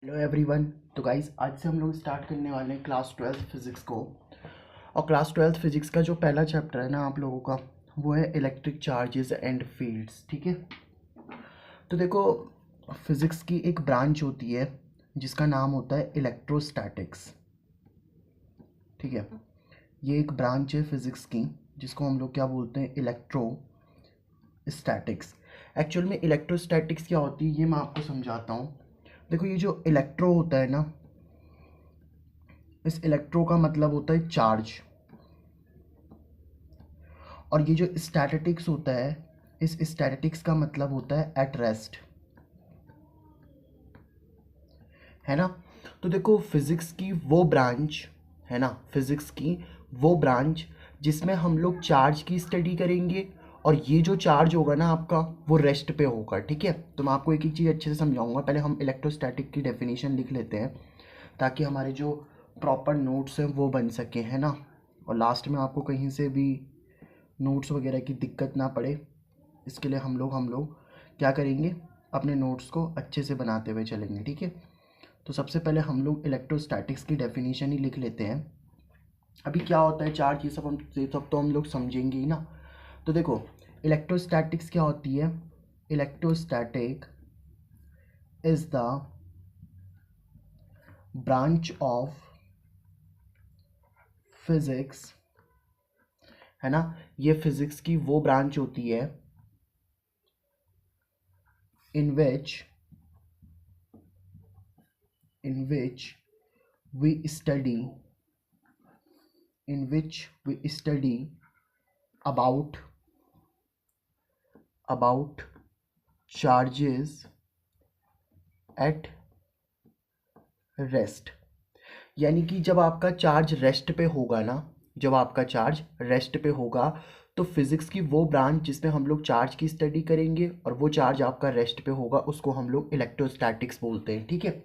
Hello everyone. तो guys आज से हम लोग स्टार्ट करने वाले हैं क्लास 12th फिज़िक्स को। और क्लास 12th फिज़िक्स का जो पहला चैप्टर है ना आप लोगों का, वो है इलेक्ट्रिक चार्जेस एंड फील्ड्स। ठीक है। तो देखो, फिज़िक्स की एक ब्रांच होती है जिसका नाम होता है इलेक्ट्रोस्टैटिक्स। ठीक है। ये एक ब्रांच है फिज़िक्स की जिसको हम लोग क्या बोलते हैं, इलेक्ट्रोस्टैटिक्स। एक्चुअल में इलेक्ट्रोस्टैटिक्स क्या होती है ये मैं आपको समझाता हूँ। देखो, ये जो इलेक्ट्रो होता है ना, इस इलेक्ट्रो का मतलब होता है चार्ज। और ये जो स्टैटिक्स होता है, इस स्टैटिक्स का मतलब होता है एट रेस्ट, है ना। तो देखो, फिज़िक्स की वो ब्रांच है ना, फिज़िक्स की वो ब्रांच जिसमें हम लोग चार्ज की स्टडी करेंगे। और ये जो चार्ज होगा ना आपका, वो रेस्ट पे होगा। ठीक है। तो मैं आपको एक एक चीज़ अच्छे से समझाऊंगा। पहले हम इलेक्ट्रोस्टैटिक की डेफिनेशन लिख लेते हैं ताकि हमारे जो प्रॉपर नोट्स हैं वो बन सके, है ना। और लास्ट में आपको कहीं से भी नोट्स वगैरह की दिक्कत ना पड़े, इसके लिए हम लोग क्या करेंगे, अपने नोट्स को अच्छे से बनाते हुए चलेंगे। ठीक है। तो सबसे पहले हम लोग इलेक्ट्रोस्टैटिक्स की डेफिनेशन ही लिख लेते हैं। अभी क्या होता है चार्ज, ये सब तो हम लोग समझेंगे ही ना। तो देखो, इलेक्ट्रोस्टैटिक्स क्या होती है। Electrostatic is the branch of physics, है ना। ये फिजिक्स की वो ब्रांच होती है in which we study about charges at rest। यानी कि जब आपका चार्ज रेस्ट पे होगा ना, जब आपका चार्ज रेस्ट पे होगा तो फिजिक्स की वो ब्रांच जिसमें हम लोग चार्ज की स्टडी करेंगे और वो चार्ज आपका रेस्ट पे होगा, उसको हम लोग इलेक्ट्रोस्टैटिक्स बोलते हैं। ठीक है।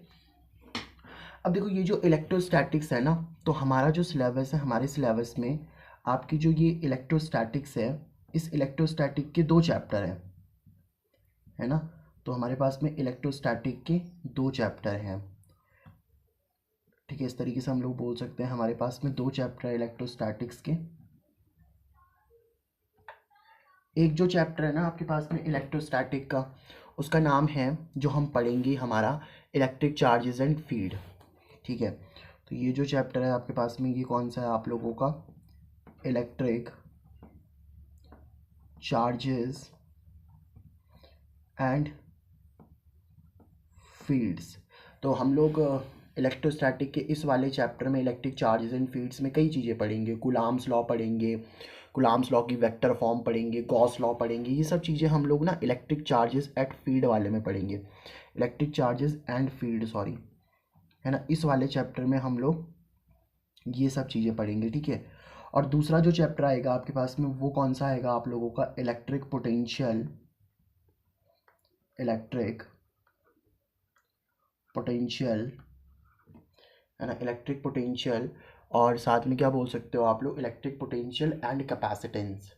अब देखो, ये जो इलेक्ट्रोस्टैटिक्स है ना, तो हमारा जो सिलेबस है, हमारे सिलेबस में आपकी जो ये इलेक्ट्रोस्टैटिक्स है, इस इलेक्ट्रोस्टैटिक के 2 चैप्टर हैं, है ना। तो हमारे पास में इलेक्ट्रोस्टैटिक के 2 चैप्टर हैं। ठीक है। इस तरीके से हम लोग बोल सकते हैं हमारे पास में 2 चैप्टर है इलेक्ट्रोस्टैटिक्स के। एक जो चैप्टर है ना आपके पास में इलेक्ट्रोस्टैटिक का, उसका नाम है, जो हम पढ़ेंगे, हमारा इलेक्ट्रिक चार्जेस एंड फील्ड। ठीक है। तो ये जो चैप्टर है आपके पास में, ये कौन सा है आप लोगों का, इलेक्ट्रिक चार्जेस एंड फील्ड्स। तो हम लोग इलेक्ट्रोस्टैटिक के इस वाले चैप्टर में इलेक्ट्रिक चार्जेस एंड फील्ड्स में कई चीज़ें पढ़ेंगे। कूलाम्स लॉ पढ़ेंगे, कूलाम्स लॉ की वेक्टर फॉर्म पढ़ेंगे, गॉस लॉ पढ़ेंगे। ये सब चीज़ें हम लोग ना इलेक्ट्रिक चार्जेस एट फील्ड वाले में पढ़ेंगे, electric charges and field, sorry, है ना। इस वाले चैप्टर में हम लोग ये सब चीज़ें पढ़ेंगे। ठीक है। और दूसरा जो चैप्टर आएगा आपके पास में, वो कौन सा आएगा आप लोगों का, इलेक्ट्रिक पोटेंशियल, इलेक्ट्रिक पोटेंशियल, है ना, इलेक्ट्रिक पोटेंशियल। और साथ में क्या बोल सकते हो आप लोग, इलेक्ट्रिक पोटेंशियल एंड कैपेसिटेंस।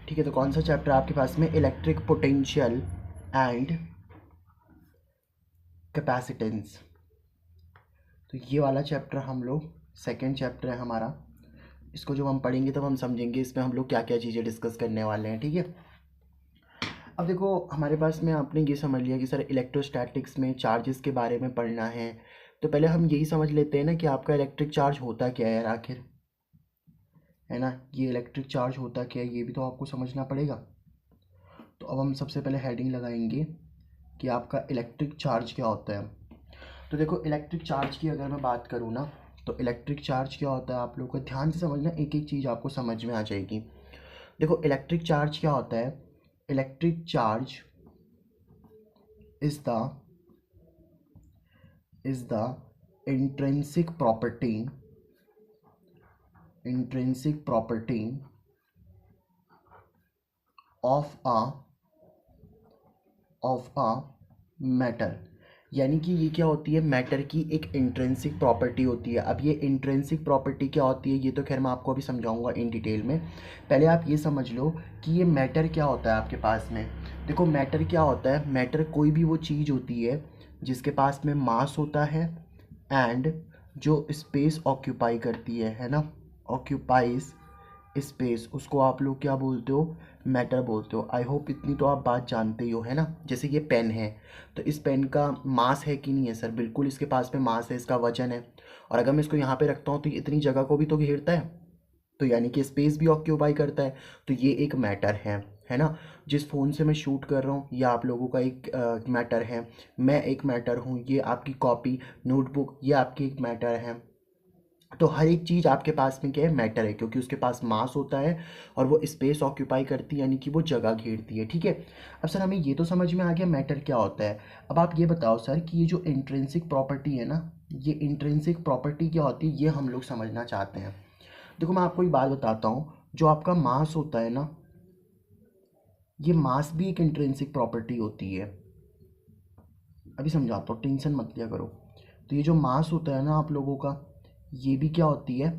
ठीक है। तो कौन सा चैप्टर आपके पास में, इलेक्ट्रिक पोटेंशियल एंड कैपेसिटेंस। तो ये वाला चैप्टर हम लोग, सेकेंड चैप्टर है हमारा। इसको जब हम पढ़ेंगे तब हम समझेंगे इसमें हम लोग क्या क्या चीज़ें डिस्कस करने वाले हैं। ठीक है। अब देखो, हमारे पास में आपने ये समझ लिया कि सर इलेक्ट्रोस्टैटिक्स में चार्जेस के बारे में पढ़ना है। तो पहले हम यही समझ लेते हैं ना कि आपका इलेक्ट्रिक चार्ज होता क्या है यार आखिर, है ना। ये इलेक्ट्रिक चार्ज होता क्या है ये भी तो आपको समझना पड़ेगा। तो अब हम सबसे पहले हेडिंग लगाएंगे कि आपका इलेक्ट्रिक चार्ज क्या होता है। तो देखो, इलेक्ट्रिक चार्ज की अगर मैं बात करूँ ना, तो इलेक्ट्रिक चार्ज क्या होता है आप लोग को ध्यान से समझना, एक एक चीज़ आपको समझ में आ जाएगी। देखो, इलेक्ट्रिक चार्ज क्या होता है। Electric charge is the intrinsic property of a matter। यानी कि ये क्या होती है, मैटर की एक इंट्रिंसिक प्रॉपर्टी होती है। अब ये इंट्रिंसिक प्रॉपर्टी क्या होती है ये तो खैर मैं आपको अभी समझाऊंगा इन डिटेल में। पहले आप ये समझ लो कि ये मैटर क्या होता है आपके पास में। देखो, मैटर क्या होता है, मैटर कोई भी वो चीज़ होती है जिसके पास में मास होता है एंड जो स्पेस ऑक्यूपाई करती है ना, ऑक्यूपाइज स्पेस, उसको आप लोग क्या बोलते हो, मैटर बोलते हो। आई होप इतनी तो आप बात जानते ही हो, है ना। जैसे ये पेन है, तो इस पेन का मास है कि नहीं है सर, बिल्कुल इसके पास में मास है, इसका वजन है। और अगर मैं इसको यहाँ पे रखता हूँ तो ये इतनी जगह को भी तो घेरता है, तो यानी कि स्पेस भी ऑक्यूपाई करता है, तो ये एक मैटर है ना। जिस फ़ोन से मैं शूट कर रहा हूँ ये आप लोगों का एक मैटर है, मैं एक मैटर हूँ, ये आपकी कॉपी नोटबुक ये आपकी एक मैटर है। तो हर एक चीज़ आपके पास में क्या है, मैटर है, क्योंकि उसके पास मास होता है और वो स्पेस ऑक्यूपाई करती है, यानी कि वो जगह घेरती है, ठीक है। अब सर हमें ये तो समझ में आ गया मैटर क्या होता है। अब आप ये बताओ सर कि ये जो इंट्रिंसिक प्रॉपर्टी है ना, ये इंट्रिंसिक प्रॉपर्टी क्या होती है, ये हम लोग समझना चाहते हैं। देखो मैं आपको एक बात बताता हूँ, जो आपका मास होता है ना, ये मास भी एक इंट्रिंसिक प्रॉपर्टी होती है। अभी समझाता हूँ, टेंशन मत लिया करो। तो ये जो मास होता है ना आप लोगों का, ये भी क्या होती है,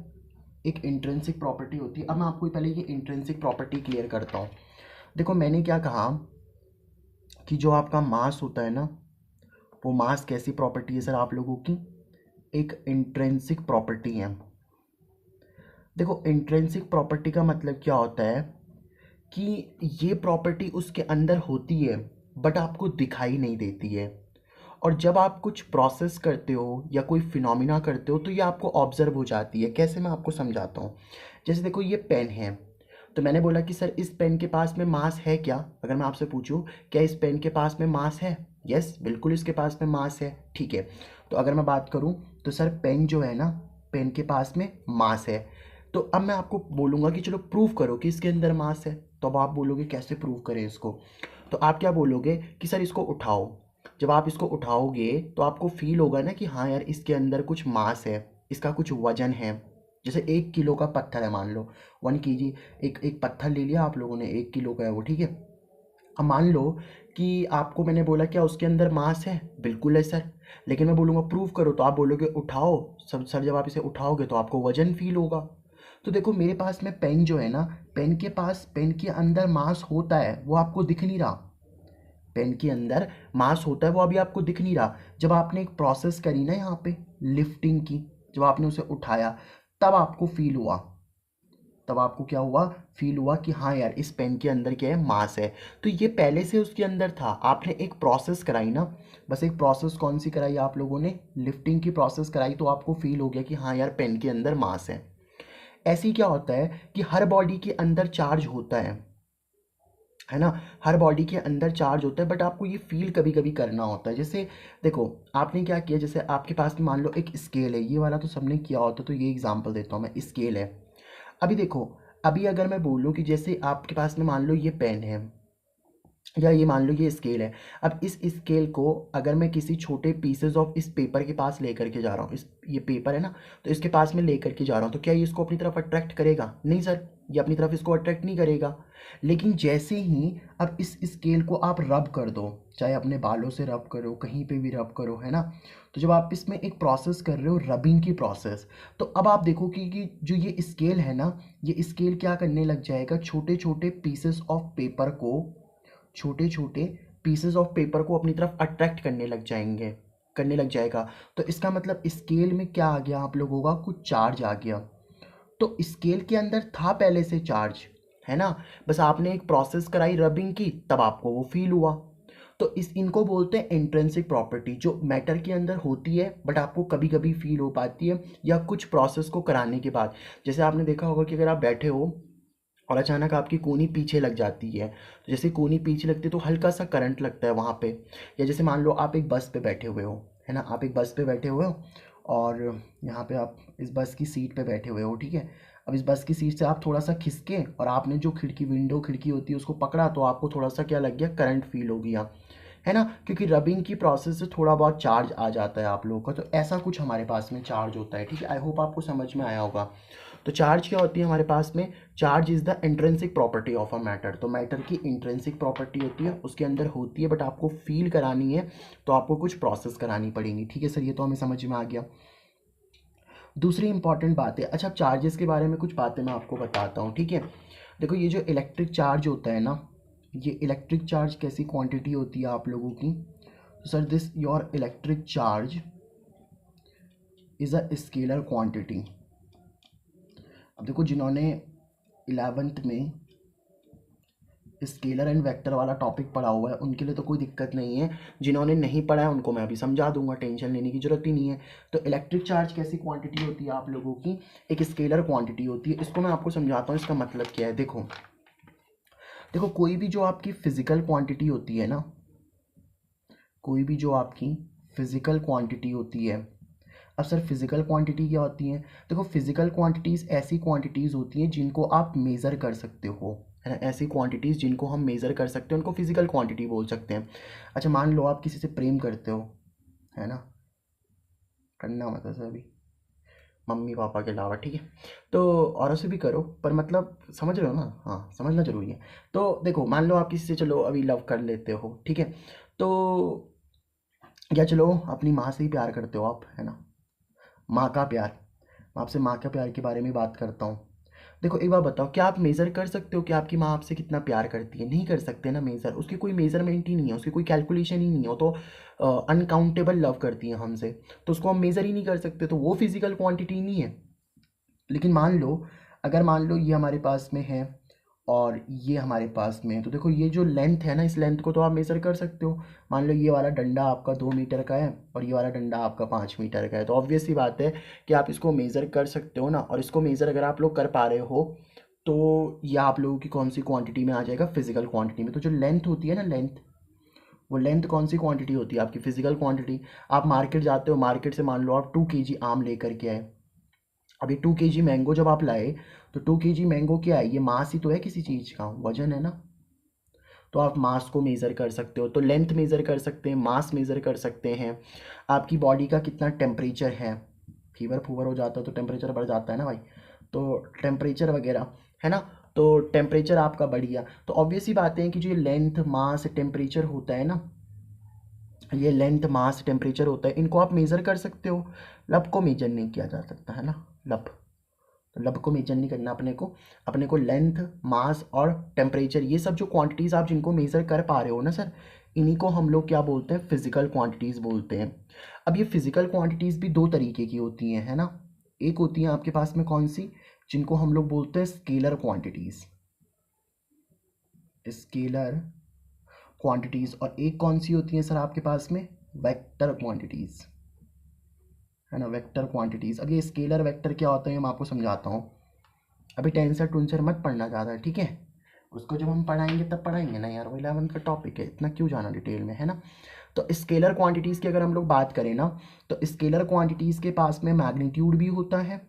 एक इंट्रिंसिक प्रॉपर्टी होती है। अब मैं आपको पहले ये इंट्रिंसिक प्रॉपर्टी क्लियर करता हूँ। देखो मैंने क्या कहा कि जो आपका मास होता है ना, वो मास कैसी प्रॉपर्टी है सर आप लोगों की, एक इंट्रिंसिक प्रॉपर्टी है। देखो इंट्रिंसिक प्रॉपर्टी का मतलब क्या होता है कि ये प्रॉपर्टी उसके अंदर होती है बट आपको दिखाई नहीं देती है, और जब आप कुछ प्रोसेस करते हो या कोई फिनोमिना करते हो तो ये आपको ऑब्जर्व हो जाती है। कैसे, मैं आपको समझाता हूँ। जैसे देखो ये पेन है, तो मैंने बोला कि सर इस पेन के पास में मास है क्या, अगर मैं आपसे पूछूं क्या इस पेन के पास में मास है, यस बिल्कुल इसके पास में मास है, ठीक है। तो अगर मैं बात करूं तो सर पेन जो है ना, पेन के पास में मास है। तो अब मैं आपको बोलूँगा कि चलो प्रूव करो कि इसके अंदर मास है, तो अब आप बोलोगे कैसे प्रूव करें इसको, तो आप क्या बोलोगे कि सर इसको उठाओ। जब आप इसको उठाओगे तो आपको फील होगा ना कि हाँ यार इसके अंदर कुछ मास है, इसका कुछ वजन है। जैसे 1 किलो का पत्थर है, मान लो 1 kg, एक एक पत्थर ले लिया आप लोगों ने, 1 किलो का है वो, ठीक है। अब मान लो कि आपको मैंने बोला क्या उसके अंदर मास है, बिल्कुल है सर, लेकिन मैं बोलूँगा प्रूव करो, तो आप बोलोगे उठाओ। सब सर जब आप इसे उठाओगे तो आपको वजन फील होगा। तो देखो मेरे पास में पेन जो है ना, पेन के पास, पेन के अंदर मास होता है, वो आपको दिख नहीं रहा। पेन के अंदर मास होता है, वो अभी आपको दिख नहीं रहा। जब आपने एक प्रोसेस करी ना यहाँ पे लिफ्टिंग की, जब आपने उसे उठाया तब आपको फील हुआ, तब आपको क्या हुआ, फील हुआ कि हाँ यार इस पेन के अंदर क्या है, मास है। तो ये पहले से उसके अंदर था, आपने एक प्रोसेस कराई ना, बस एक प्रोसेस कौन सी कराई आप लोगों ने, लिफ्टिंग की प्रोसेस कराई, तो आपको फील हो गया कि हाँ यार पेन के अंदर मास है। ऐसे ही क्या होता है कि हर बॉडी के अंदर चार्ज होता है ना, हर बॉडी के अंदर चार्ज होता है, बट आपको ये फील कभी कभी करना होता है। जैसे देखो आपने क्या किया, जैसे आपके पास में मान लो एक स्केल है, ये वाला तो सबने किया होता, तो ये एग्जांपल देता हूँ मैं, स्केल है। अभी देखो, अभी अगर मैं बोलूँ कि जैसे आपके पास में मान लो ये पेन है या ये मान लो ये स्केल है, अब इस स्केल को अगर मैं किसी छोटे पीसेस ऑफ इस पेपर के पास लेकर के जा रहा हूँ, इस ये पेपर है ना, तो इसके पास में लेकर के जा रहा हूँ, तो क्या ये इसको अपनी तरफ अट्रैक्ट करेगा, नहीं सर, ये अपनी तरफ इसको अट्रैक्ट नहीं करेगा। लेकिन जैसे ही अब इस स्केल को आप रब कर दो, चाहे अपने बालों से रब करो, कहीं पे भी रब करो, है ना, तो जब आप इसमें एक प्रोसेस कर रहे हो, रबिंग की प्रोसेस, तो अब आप देखो कि जो ये स्केल है ना, ये स्केल क्या करने लग जाएगा, छोटे छोटे पीसेस ऑफ पेपर को, छोटे छोटे पीसेस ऑफ पेपर को अपनी तरफ अट्रैक्ट करने लग जाएंगे, करने लग जाएगा। तो इसका मतलब स्केल में क्या आ गया आप लोगों का, कुछ चार्ज आ गया। तो स्केल के अंदर था पहले से चार्ज, है ना, बस आपने एक प्रोसेस कराई रबिंग की, तब आपको वो फील हुआ। तो इस इनको बोलते हैं इंट्रिंसिक प्रॉपर्टी, जो मैटर के अंदर होती है बट आपको कभी कभी फील हो पाती है, या कुछ प्रोसेस को कराने के बाद। जैसे आपने देखा होगा कि अगर आप बैठे हो और अचानक आपकी कूनी पीछे लग जाती है, तो जैसे कूनी पीछे लगती है तो हल्का सा करंट लगता है वहाँ पे। या जैसे मान लो आप एक बस पे बैठे हुए हो, है ना, आप एक बस पे बैठे हुए हो और यहाँ पे आप इस बस की सीट पे बैठे हुए हो, ठीक है। अब इस बस की सीट से आप थोड़ा सा खिसके और आपने जो खिड़की, विंडो खिड़की होती है उसको पकड़ा, तो आपको थोड़ा सा क्या लग गया, करंट फील हो गया, है ना, क्योंकि रबिंग की प्रोसेस से थोड़ा बहुत चार्ज आ जाता है आप लोगों का। तो ऐसा कुछ हमारे पास में चार्ज होता है, ठीक है। आई होप आपको समझ में आया होगा। तो चार्ज क्या होती है हमारे पास में, charge is the intrinsic property of a matter. तो मैटर की इंट्रिंसिक प्रॉपर्टी होती है, उसके अंदर होती है, बट आपको फील करानी है तो आपको कुछ प्रोसेस करानी पड़ेगी, ठीक है सर, ये तो हमें समझ में आ गया। दूसरी इंपॉर्टेंट बात है, अच्छा चार्जेस के बारे में कुछ बातें मैं आपको बताता हूँ, ठीक है। देखो ये जो इलेक्ट्रिक चार्ज होता है ना, ये इलेक्ट्रिक चार्ज कैसी क्वांटिटी होती है आप लोगों की, sir this your electric charge is a scalar quantity. अब देखो जिन्होंने 11th में स्केलर एंड वेक्टर वाला टॉपिक पढ़ा हुआ है उनके लिए तो कोई दिक्कत नहीं है, जिन्होंने नहीं पढ़ा है उनको मैं अभी समझा दूंगा, टेंशन लेने की जरूरत ही नहीं है। तो इलेक्ट्रिक चार्ज कैसी क्वांटिटी होती है आप लोगों की, एक स्केलर क्वांटिटी होती है। इसको मैं आपको समझाता हूँ इसका मतलब क्या है। देखो देखो कोई भी जो आपकी फिजिकल क्वांटिटी होती है ना, कोई भी जो आपकी फिजिकल क्वांटिटी होती है। अब सर फिजिकल क्वांटिटी क्या होती है? देखो फिजिकल क्वांटिटीज़ ऐसी क्वांटिटीज़ होती हैं जिनको आप मेज़र कर सकते हो, है ना। ऐसी क्वांटिटीज़ जिनको हम मेज़र कर सकते हैं उनको फिजिकल क्वांटिटी बोल सकते हैं। अच्छा मान लो आप किसी से प्रेम करते हो, है ना, करना मतलब सर अभी मम्मी पापा के अलावा, ठीक है, तो औरों से भी करो पर मतलब समझ रहे हो ना, हाँ समझना जरूरी है। तो देखो मान लो आप किसी से चलो अभी लव कर लेते हो, ठीक है, तो या चलो अपनी माँ से ही प्यार करते हो आप, है ना, माँ का प्यार। मैं आपसे माँ के प्यार के बारे में बात करता हूँ। देखो एक बात बताओ, क्या आप मेज़र कर सकते हो कि आपकी माँ आपसे कितना प्यार करती है? नहीं कर सकते ना मेज़र, उसकी कोई मेज़रमेंट ही नहीं है, उसकी कोई कैलकुलेशन ही नहीं है, वो तो अनकाउंटेबल लव करती है हमसे, तो उसको हम मेज़र ही नहीं कर सकते, तो वो फिजिकल क्वांटिटी नहीं है। लेकिन मान लो, अगर मान लो ये हमारे पास में है और ये हमारे पास में है, तो देखो ये जो लेंथ है ना, इस लेंथ को तो आप मेज़र कर सकते हो। मान लो ये वाला डंडा आपका 2 मीटर का है और ये वाला डंडा आपका 5 मीटर का है, तो ऑब्वियस सी बात है कि आप इसको मेज़र कर सकते हो ना। और इसको मेज़र अगर आप लोग कर पा रहे हो तो ये आप लोगों की कौन सी क्वांटिटी में आ जाएगा? फिजिकल क्वांटिटी में। तो जो लेंथ होती है ना, लेंथ, वो लेंथ कौन सी क्वांटिटी होती है? आपकी फिजिकल क्वांटिटी। आप मार्केट जाते हो, मार्केट से मान लो आप 2 kg आम लेकर के आए। अभी 2 kg मैंगो जब आप लाए, तो 2 kg मैंगो क्या है? ये मास ही तो है किसी चीज़ का, वजन है ना। तो आप मास को मेज़र कर सकते हो, तो लेंथ मेज़र कर सकते हैं, मास मेज़र कर सकते हैं, आपकी बॉडी का कितना टेम्परेचर है। फीवर फूवर हो जाता है तो टेम्परेचर बढ़ जाता है ना भाई, तो टेम्परेचर वगैरह, है ना। तो टेम्परेचर आपका बढ़ गया, तो ऑब्वियस ही बात है कि जो ये लेंथ मास टेम्परेचर होता है ना, ये लेंथ मास टेम्परेचर होता है, इनको आप मेज़र कर सकते हो। लब को मेजर नहीं किया जा सकता, है ना, लब, तो लब को मेजर नहीं करना अपने को लेंथ मास और टेम्परेचर, ये सब जो क्वांटिटीज़ आप जिनको मेज़र कर पा रहे हो ना सर, इन्हीं को हम लोग क्या बोलते हैं? फिजिकल क्वांटिटीज़ बोलते हैं। अब ये फिजिकल क्वांटिटीज़ भी दो तरीके की होती हैं, है ना। एक होती है आपके पास में कौन सी, जिनको हम लोग बोलते हैं स्केलर क्वांटिटीज़, स्केलर क्वांटिटीज़, और एक कौन सी होती है सर आपके पास में? वेक्टर क्वांटिटीज़, है ना, वेक्टर क्वांटिटीज़। अब ये स्केलर वेक्टर क्या होता है मैं आपको समझाता हूँ। अभी टेंसर टुंसर मत पढ़ना ज़्यादा, ठीक है, उसको जब हम पढ़ाएंगे तब पढ़ाएंगे ना यार, वो 11th का टॉपिक है, इतना क्यों जाना डिटेल में, है ना। तो स्केलर क्वांटिटीज़ की अगर हम लोग बात करें ना, तो स्केलर क्वांटिटीज़ के पास में मैग्नीट्यूड भी होता है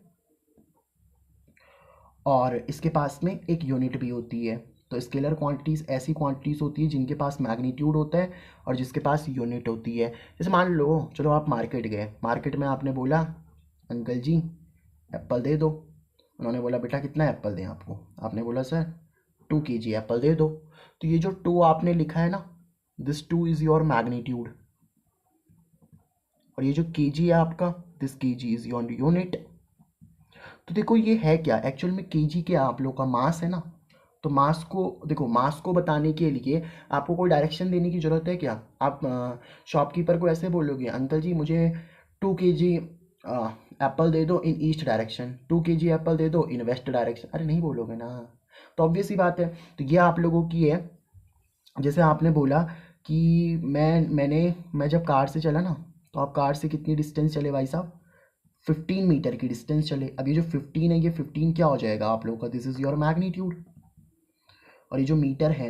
और इसके पास में एक यूनिट भी होती है। तो स्केलर क्वांटिटीज़ ऐसी क्वांटिटीज़ होती है जिनके पास मैग्नीट्यूड होता है और जिसके पास यूनिट होती है। जैसे मान लो चलो आप मार्केट गए, मार्केट में आपने बोला अंकल जी एप्पल दे दो। उन्होंने बोला बेटा कितना एप्पल दें आपको? आपने बोला सर 2 kg एप्पल दे दो। तो ये जो 2 आपने लिखा है ना, दिस 2 इज़ योर मैग्नीट्यूड, और ये जो kg है आपका, this kg is your unit. तो देखो ये है क्या एक्चुअल में, kg क्या आप लोग का मास है ना। तो मास को देखो, मास को बताने के लिए आपको कोई डायरेक्शन देने की ज़रूरत है क्या? आप शॉपकीपर को ऐसे बोलोगे अंकल जी मुझे 2 kg एप्पल दे दो इन ईस्ट डायरेक्शन, 2 kg एप्पल दे दो इन वेस्ट डायरेक्शन, अरे नहीं बोलोगे ना। तो ऑब्वियस ही बात है। तो ये आप लोगों की है, जैसे आपने बोला कि मैं जब कार से चला ना, तो आप कार से कितनी डिस्टेंस चले भाई साहब? 15 मीटर की डिस्टेंस चले। अब ये जो 15 है, ये 15 क्या हो जाएगा आप लोगों का? This is your magnitude. और ये जो मीटर है,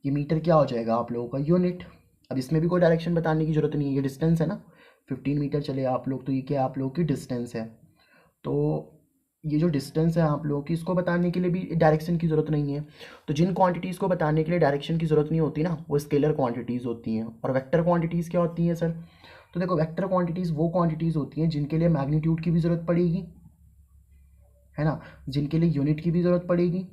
ये मीटर क्या हो जाएगा आप लोगों का? यूनिट। अब इसमें भी कोई डायरेक्शन बताने की ज़रूरत नहीं है, ये डिस्टेंस है ना, 15 मीटर चले आप लोग, तो ये क्या आप लोगों की डिस्टेंस है। तो ये जो डिस्टेंस है आप लोगों की, इसको बताने के लिए भी डायरेक्शन की ज़रूरत नहीं है। तो जिन क्वांटिटीज़ को बताने के लिए डायरेक्शन की ज़रूरत नहीं होती ना, वो स्केलर क्वांटिटीज़ होती हैं। और वेक्टर क्वांटिटीज़ क्या होती हैं सर? तो देखो वेक्टर क्वांटिटीज़ वो क्वांटिटीज़ होती हैं जिनके लिए मैग्नीट्यूड की भी ज़रूरत पड़ेगी, है ना, जिनके लिए यूनिट की भी ज़रूरत पड़ेगी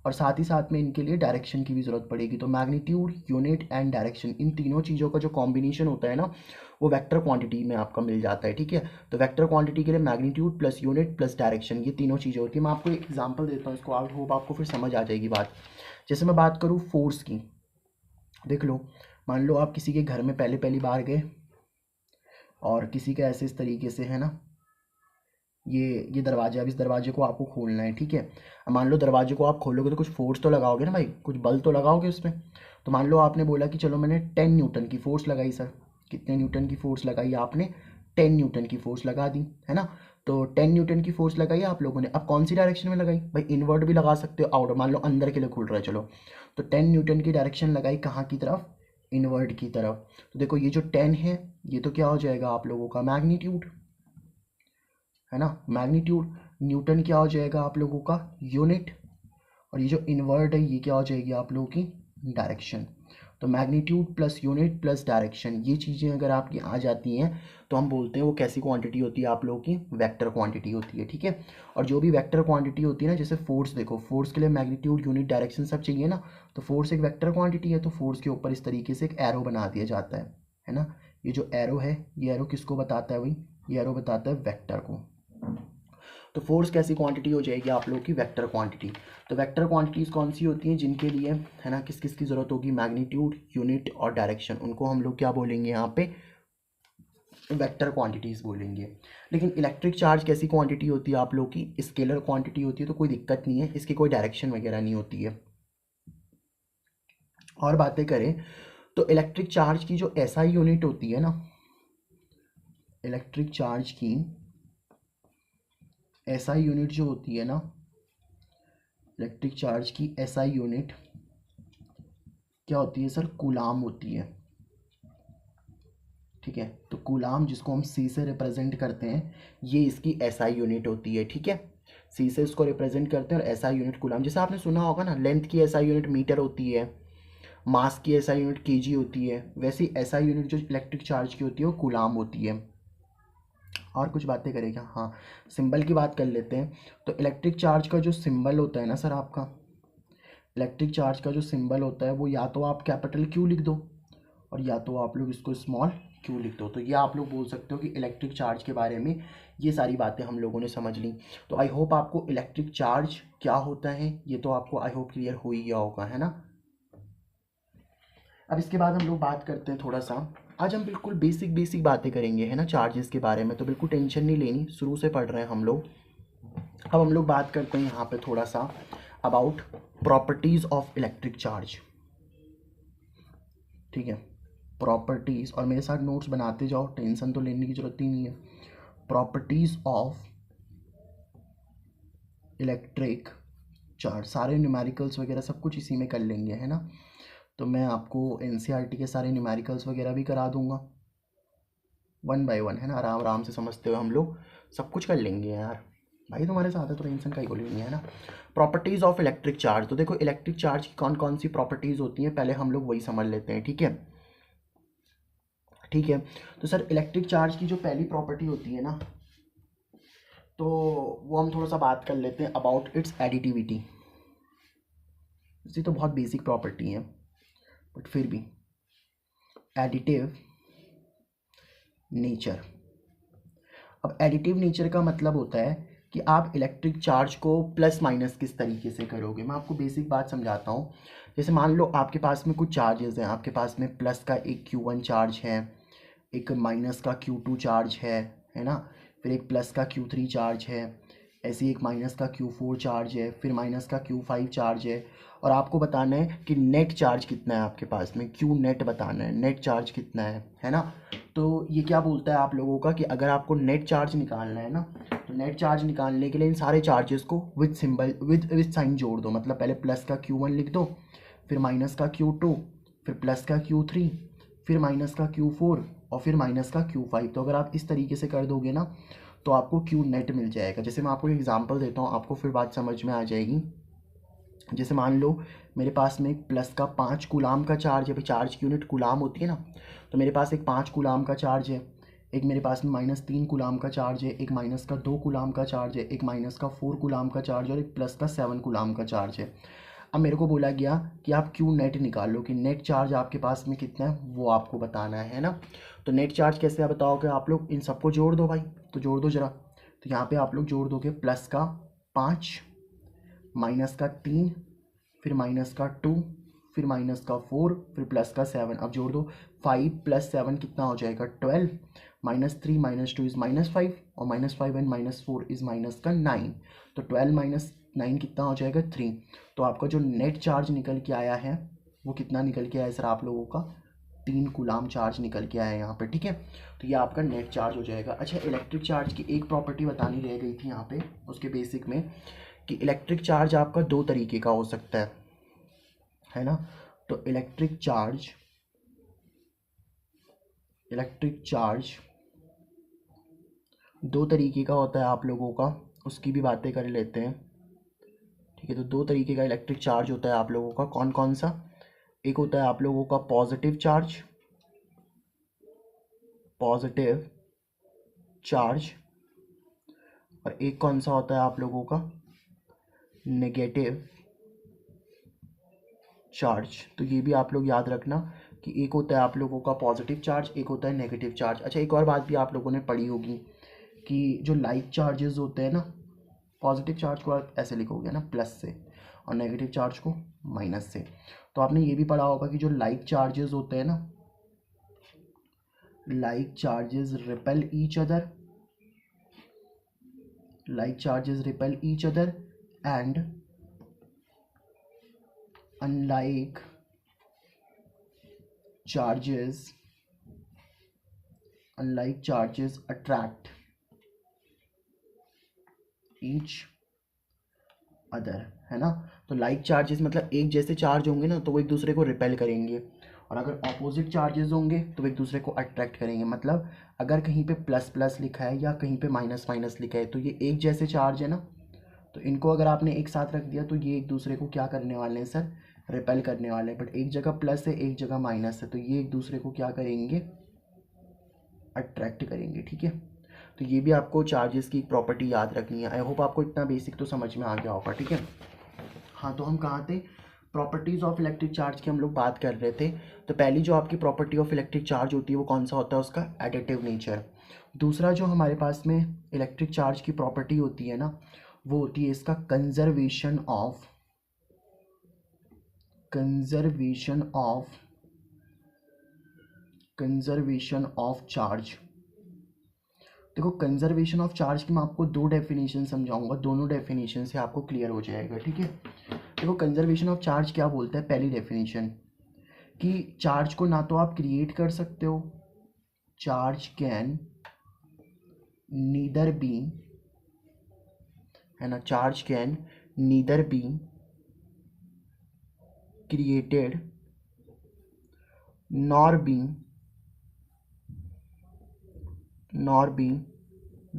और साथ ही साथ में इनके लिए डायरेक्शन की भी ज़रूरत पड़ेगी। तो मैग्नीट्यूड, यूनिट एंड डायरेक्शन, इन तीनों चीज़ों का जो कॉम्बिनेशन होता है ना, वो वेक्टर क्वांटिटी में आपका मिल जाता है, ठीक है। तो वेक्टर क्वांटिटी के लिए magnitude plus unit plus direction, ये तीनों चीज़ें होती है। मैं आपको एक एग्जांपल देता हूँ, इसको आई होप आपको फिर समझ आ जाएगी बात। जैसे मैं बात करूँ फोर्स की, देख लो, मान लो आप किसी के घर में पहले पहली बार गए और किसी का ऐसे इस तरीके से है ना, ये दरवाजा, अब इस दरवाजे को आपको खोलना है, ठीक है। अब मान लो दरवाजे को आप खोलोगे तो कुछ फोर्स तो लगाओगे ना भाई, कुछ बल तो लगाओगे उसमें। तो मान लो आपने बोला कि चलो मैंने 10 न्यूटन की फोर्स लगाई सर। कितने न्यूटन की फोर्स लगाई आपने? 10 न्यूटन की फोर्स लगा दी, है ना। तो 10 न्यूटन की फोर्स लगाई आप लोगों ने। अब कौन सी डायरेक्शन में लगाई भाई? इनवर्ट भी लगा सकते हो, आउट, मान लो अंदर के लिए खुल रहा है, चलो। तो 10 न्यूटन की डायरेक्शन लगाई कहाँ की तरफ? इनवर्ट की तरफ। तो देखो ये जो 10 है ये तो क्या हो जाएगा आप लोगों का? मैग्नीट्यूड, है ना। मैग्नीट्यूड, न्यूटन क्या हो जाएगा आप लोगों का? यूनिट। और ये जो इनवर्ट है ये क्या हो जाएगी आप लोगों की? डायरेक्शन। तो magnitude plus unit plus direction, ये चीज़ें अगर आपकी आ जाती हैं तो हम बोलते हैं वो कैसी क्वांटिटी होती है आप लोगों की? वेक्टर क्वांटिटी होती है, ठीक है। और जो भी वेक्टर क्वांटिटी होती है ना, जैसे फोर्स, देखो फोर्स के लिए मैग्नीट्यूड, यूनिट, डायरेक्शन सब चाहिए ना। तो फोर्स एक वेक्टर क्वांटिटी है, तो फोर्स के ऊपर इस तरीके से एक एरो बना दिया जाता है ना। ये जो एरो है, ये एरो किसको बताता है भाई? ये एरो बताता है वेक्टर को। तो फोर्स कैसी क्वांटिटी हो जाएगी आप लोगों की? Vector quantity. तो वेक्टर क्वांटिटीज कौन सी होती हैं जिनके लिए, है ना, किस किस की ज़रूरत होगी? मैग्नीट्यूड, यूनिट और डायरेक्शन, उनको हम लोग क्या बोलेंगे यहाँ पे? वेक्टर क्वांटिटीज़ बोलेंगे। लेकिन इलेक्ट्रिक चार्ज कैसी क्वांटिटी होती है आप लोग की? स्केलर क्वांटिटी होती है, तो कोई दिक्कत नहीं है, इसकी कोई डायरेक्शन वगैरह नहीं होती है। और बातें करें तो इलेक्ट्रिक चार्ज की जो एसआई यूनिट होती है ना, इलेक्ट्रिक चार्ज की एसआई यूनिट जो होती है ना, इलेक्ट्रिक चार्ज की एसआई यूनिट क्या होती है सर? कूलाम होती है, ठीक है। तो कूलाम, जिसको हम सी से रिप्रेजेंट करते हैं, ये इसकी एसआई यूनिट होती है, ठीक है। सी से इसको रिप्रेजेंट करते हैं और एसआई यूनिट कूलाम। जैसे आपने सुना होगा ना, लेंथ की एसआई यूनिट मीटर होती है, मास की एसआई यूनिट केजी होती है, वैसी एसआई यूनिट जो इलेक्ट्रिक चार्ज की होती है वो कूलाम होती है। और कुछ बातें करेगा, हाँ, सिंबल की बात कर लेते हैं। तो इलेक्ट्रिक चार्ज का जो सिंबल होता है ना सर आपका, इलेक्ट्रिक चार्ज का जो सिंबल होता है वो या तो आप कैपिटल क्यू लिख दो और या तो आप लोग इसको स्मॉल क्यू लिख दो। तो ये आप लोग बोल सकते हो कि इलेक्ट्रिक चार्ज के बारे में ये सारी बातें हम लोगों ने समझ ली। तो आई होप आपको इलेक्ट्रिक चार्ज क्या होता है ये तो आपको आई होप क्लियर हो ही गया होगा, है ना। अब इसके बाद हम लोग बात करते हैं थोड़ा सा, आज हम बिल्कुल बेसिक बेसिक बातें करेंगे, है ना, चार्जेस के बारे में। तो बिल्कुल टेंशन नहीं लेनी, शुरू से पढ़ रहे हैं हम लोग। अब हम लोग बात करते हैं यहाँ पे थोड़ा सा about properties of electric charge, ठीक है। प्रॉपर्टीज़, और मेरे साथ नोट्स बनाते जाओ, टेंशन तो लेने की ज़रूरत ही नहीं है। प्रॉपर्टीज़ ऑफ इलेक्ट्रिक चार्ज, सारे न्यूमेरिकल्स वगैरह सब कुछ इसी में कर लेंगे, है ना। तो मैं आपको एनसीईआरटी के सारे न्यूमेरिकल्स वगैरह भी करा दूंगा 1 बाय 1, है ना। आराम आराम से समझते हुए हम लोग सब कुछ कर लेंगे यार, भाई तुम्हारे साथ है तो टेंशन का ही कोई नहीं है ना। प्रॉपर्टीज़ ऑफ इलेक्ट्रिक चार्ज, तो देखो इलेक्ट्रिक चार्ज की कौन कौन सी प्रॉपर्टीज़ होती हैं, पहले हम लोग वही समझ लेते हैं, ठीक है। ठीक है, तो सर इलेक्ट्रिक चार्ज की जो पहली प्रॉपर्टी होती है ना, तो वो हम थोड़ा सा बात कर लेते हैं अबाउट इट्स एडिटिविटी। इसकी तो बहुत बेसिक प्रॉपर्टी है बट फिर भी, एडिटिव नेचर। अब एडिटिव नेचर का मतलब होता है कि आप इलेक्ट्रिक चार्ज को प्लस माइनस किस तरीके से करोगे। मैं आपको बेसिक बात समझाता हूँ। जैसे मान लो आपके पास में कुछ चार्जेस हैं, आपके पास में प्लस का एक Q1 चार्ज है, एक माइनस का Q2 चार्ज है ना, फिर एक प्लस का Q3 चार्ज है, ऐसे ही एक माइनस का Q4 चार्ज है, फिर माइनस का Q5 चार्ज है। और आपको बताना है कि नेट चार्ज कितना है आपके पास में, Q नेट बताना है, नेट चार्ज कितना है ना। तो ये क्या बोलता है आप लोगों का कि अगर आपको नेट चार्ज निकालना है ना, तो नेट चार्ज निकालने के लिए इन सारे चार्जेस को विद सिंबल विद साइन जोड़ दो। मतलब पहले प्लस का Q1 लिख दो, फिर माइनस का Q2, फिर प्लस का Q3, फिर माइनस का Q4 और फिर माइनस का Q5। तो अगर आप इस तरीके से कर दोगे ना तो आपको Q नेट मिल जाएगा। जैसे मैं आपको एक एग्जांपल देता हूँ, आपको फिर बात समझ में आ जाएगी। जैसे मान लो मेरे पास में एक प्लस का 5 कूलाम का चार्ज है, भाई चार्ज की यूनिट कूलाम होती है ना, तो मेरे पास एक 5 कूलाम का चार्ज है, एक मेरे पास में -3 कूलाम का चार्ज है, एक माइनस का 2 कूलाम का चार्ज है, एक माइनस का 4 कूलाम का चार्ज है और एक प्लस का 7 कूलाम का चार्ज है। अब मेरे को बोला गया कि आप क्यू नेट निकालो, कि नेट चार्ज आपके पास में कितना है वो आपको बताना है ना। तो नेट चार्ज कैसे बताओगे आप लोग? इन सबको जोड़ दो भाई, तो जोड़ दो जरा। तो यहाँ पे आप लोग जोड़ दोगे प्लस का 5, माइनस का 3, फिर माइनस का 2, फिर माइनस का 4, फिर प्लस का 7। अब जोड़ दो, 5 + 7 कितना हो जाएगा 12, -3 - 2 इज़ -5, और -5 एंड -4 इज़ माइनस का 9। तो 12 - 9 कितना हो जाएगा 3। तो आपका जो नेट चार्ज निकल के आया है वो कितना निकल के आया है सर आप लोगों का, 3 कूलाम चार्ज निकल के आया है यहाँ पे, ठीक है। तो ये आपका नेट चार्ज हो जाएगा। अच्छा, इलेक्ट्रिक चार्ज की एक प्रॉपर्टी बतानी रह गई थी यहाँ पे उसके बेसिक में, कि इलेक्ट्रिक चार्ज आपका दो तरीके का हो सकता है ना। तो इलेक्ट्रिक चार्ज दो तरीके का होता है आप लोगों का, उसकी भी बातें कर लेते हैं, ठीक है। तो दो तरीके का इलेक्ट्रिक चार्ज होता है आप लोगों का, कौन कौन सा। एक होता है आप लोगों का पॉजिटिव चार्ज, और एक कौन सा होता है आप लोगों का नेगेटिव चार्ज। तो ये भी आप लोग याद रखना कि एक होता है आप लोगों का पॉजिटिव चार्ज, एक होता है नेगेटिव चार्ज। अच्छा, एक और बात भी आप लोगों ने पढ़ी होगी कि जो लाइक चार्जेस होते हैं ना, पॉजिटिव चार्ज को आप ऐसे लिखोगे ना प्लस से, और नेगेटिव चार्ज को माइनस से। तो आपने ये भी पढ़ा होगा कि जो लाइक चार्जेस होते हैं ना, like charges repel each other and unlike charges attract each other, है ना। तो लाइक चार्जेस मतलब एक जैसे चार्ज होंगे ना तो वो एक दूसरे को रिपेल करेंगे, और अगर अपोजिट चार्जेस होंगे तो एक दूसरे को अट्रैक्ट करेंगे। मतलब अगर कहीं पे प्लस प्लस लिखा है या कहीं पे माइनस माइनस लिखा है तो ये एक जैसे चार्ज है ना, तो इनको अगर आपने एक साथ रख दिया तो ये एक दूसरे को क्या करने वाले हैं सर, रिपेल करने वाले हैं। बट एक जगह प्लस है, एक जगह माइनस है, तो ये एक दूसरे को क्या करेंगे, अट्रैक्ट करेंगे, ठीक है। तो ये भी आपको चार्जेस की एक प्रॉपर्टी याद रखनी है। आई होप आपको इतना बेसिक तो समझ में आ गया होगा, ठीक है। हाँ, तो हम कहाँ थे, प्रॉपर्टीज़ ऑफ इलेक्ट्रिक चार्ज की हम लोग बात कर रहे थे। तो पहली जो आपकी प्रॉपर्टी ऑफ इलेक्ट्रिक चार्ज होती है वो कौन सा होता है, उसका एडिटिव नेचर। दूसरा जो हमारे पास में इलेक्ट्रिक चार्ज की प्रॉपर्टी होती है ना, वो होती है इसका कंजर्वेशन ऑफ चार्ज। देखो, कंजर्वेशन ऑफ चार्ज की मैं आपको दो डेफिनेशन समझाऊंगा, दोनों डेफिनेशन से आपको क्लियर हो जाएगा, ठीक है। देखो, कंजर्वेशन ऑफ चार्ज क्या बोलता है, पहली डेफिनेशन कि चार्ज को ना तो आप क्रिएट कर सकते हो, चार्ज कैन नीदर बी, है ना, charge can neither be created nor be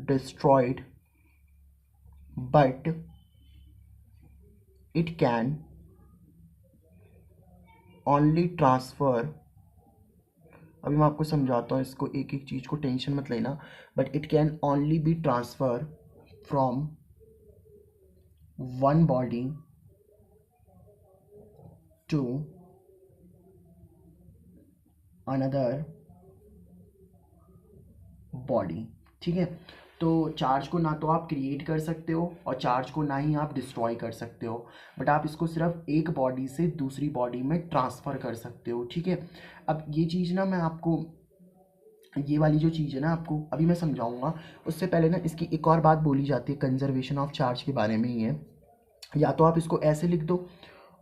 destroyed, but it can only transfer। अभी मैं आपको समझाता हूँ इसको, एक एक चीज़ को टेंशन मत लेना। But it can only be transfer from one body to another body, ठीक है। तो चार्ज को ना तो आप क्रिएट कर सकते हो और चार्ज को ना ही आप डिस्ट्रॉय कर सकते हो, बट आप इसको सिर्फ एक बॉडी से दूसरी बॉडी में ट्रांसफ़र कर सकते हो, ठीक है। अब ये चीज़ ना मैं आपको, ये वाली जो चीज़ है ना आपको अभी मैं समझाऊंगा, उससे पहले ना इसकी एक और बात बोली जाती है कंजर्वेशन ऑफ चार्ज के बारे में ही है। या तो आप इसको ऐसे लिख दो,